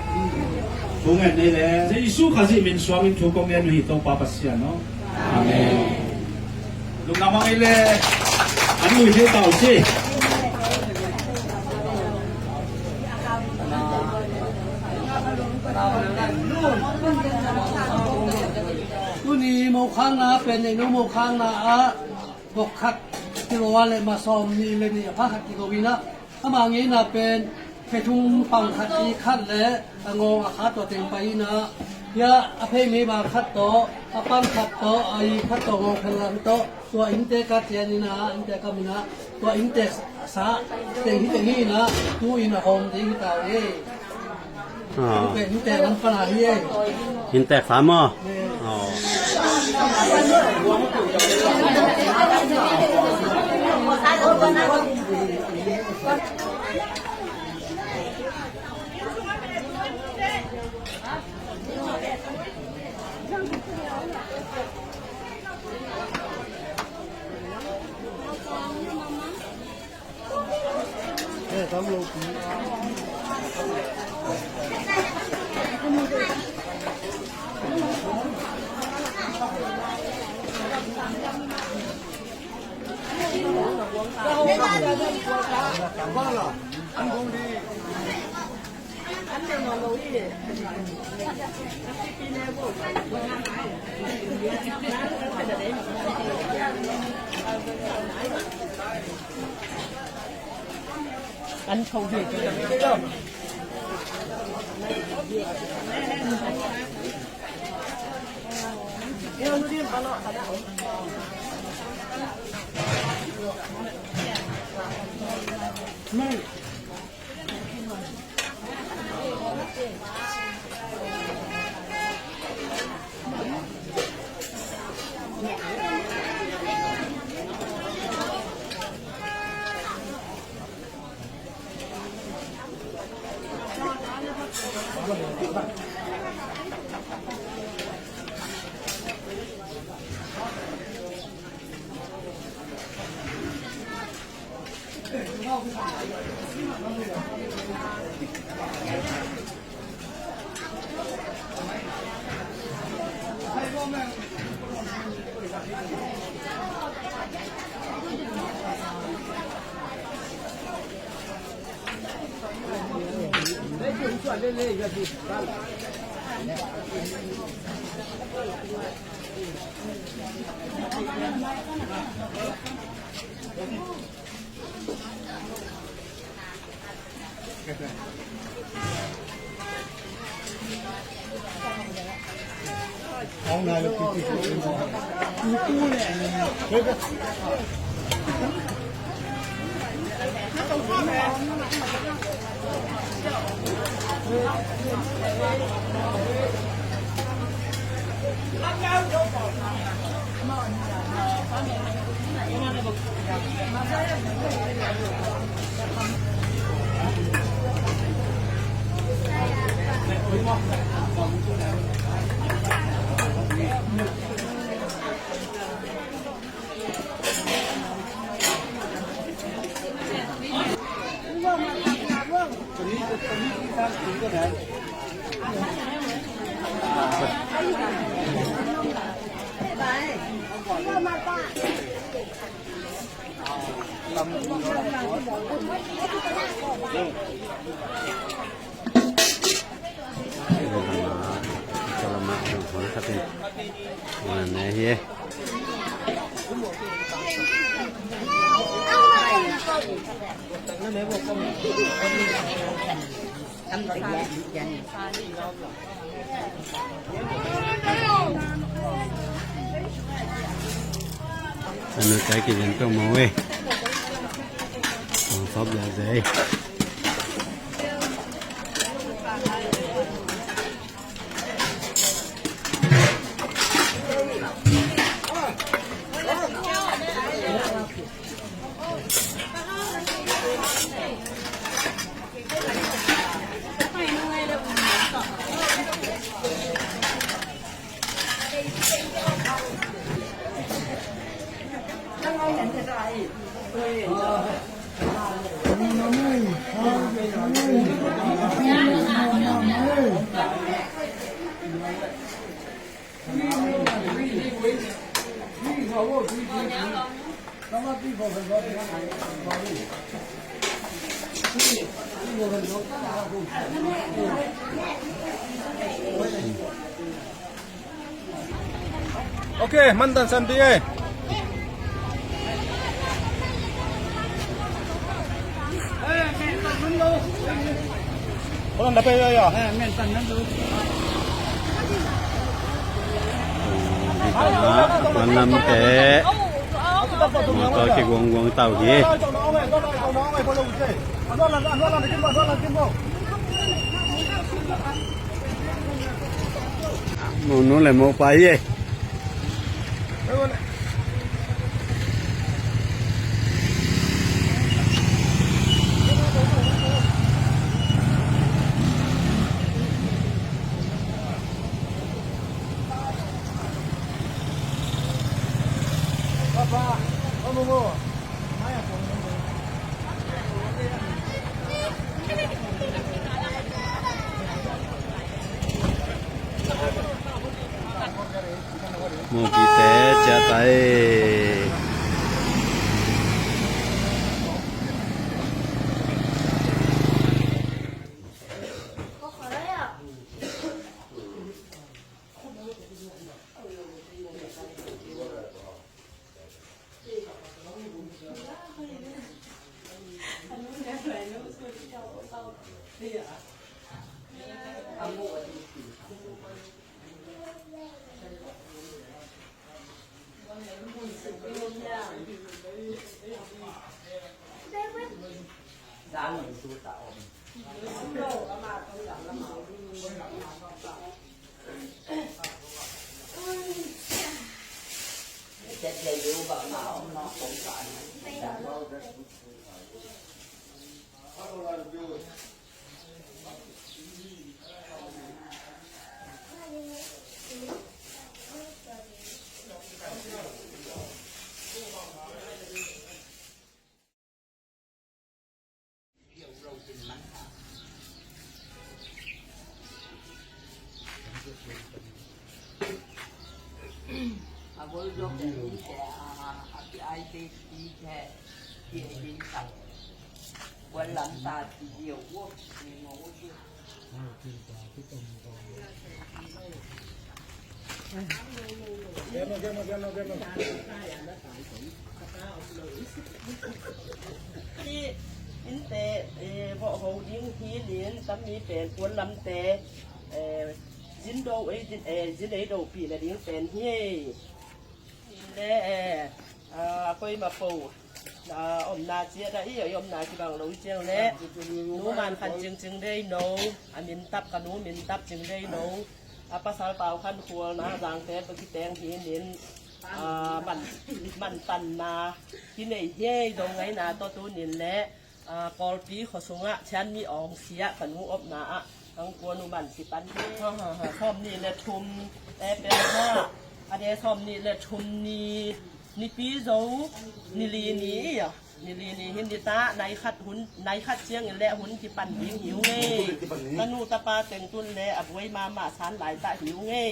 chung hết này là Giêsu kazi min suang in thu kong yan hi tộc papasian no amen lúc nào mang ile anh nuôi thế tàu chi Kuni mo khang na pen ni mo khang na a bok khat ti wa le ma som ni le ni pa khat ti go wina ama nge na pen pe thung pang khat ti khat le ngo a khat to teng pai na ya a phe me ba khat to a pan khat to ai khat to ngo khalang to to in te ka ti ni na in te ka mi na to in te sa te hi na tu in a hom ti ta e อ๋อ เป็นแต่มันปลาเฮีย หินแตกสามหม้อ เนี่ย咱们有。 ăn khâu thì Ông này là cái cái chuyện trong mồi pháp là gì Ok, mantan sampai. Orang dapat ya? Malam teh motor ke guang tau ye. Mù nó là một bài gì? Một kỳ tế trả tay với gốc để đi sẽ cái IT đi sẽ hiện đi tặng quên làm ta chỉ nhiều quá thì mà quá chưaที่อินเตพอเขาดิ้งทีเลี้ยนตั้มมีเป็นกวนลำเตจินโดจินไอโดปีละดิ้งเป็นเฮ้และไปมาปูอมนาเจียได้อมนาที่บางรู้เจียงและนู้มันขันจึงได้น้องมินตับกับนู้มินตับจึงได้น้องภาษาเปล่าขันครัวนะจางแต่ปกิแตงที่เน้นมันตันนาที่ไหนเย่ตรงไหนนาตัวนินและกอลปีขอสงะฉันมีอองเสียขันหูอบนาทั้งกวนอุบันสิปันชอบนี่และชุมแต่เป็นว่าอะไรชอบนี่และชุมนี่ปีโซนี่ลีนี่หินดิตาในขัดเชียงและหุ่นที่ปั่นหิวเง่ตนูตะปาเต็งตุนและอับไว้มาสานหลายตาหิวเง่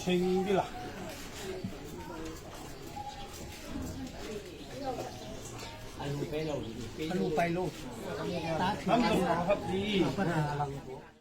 챙기라. Alo bay luôn. Tá thì 남들 합디.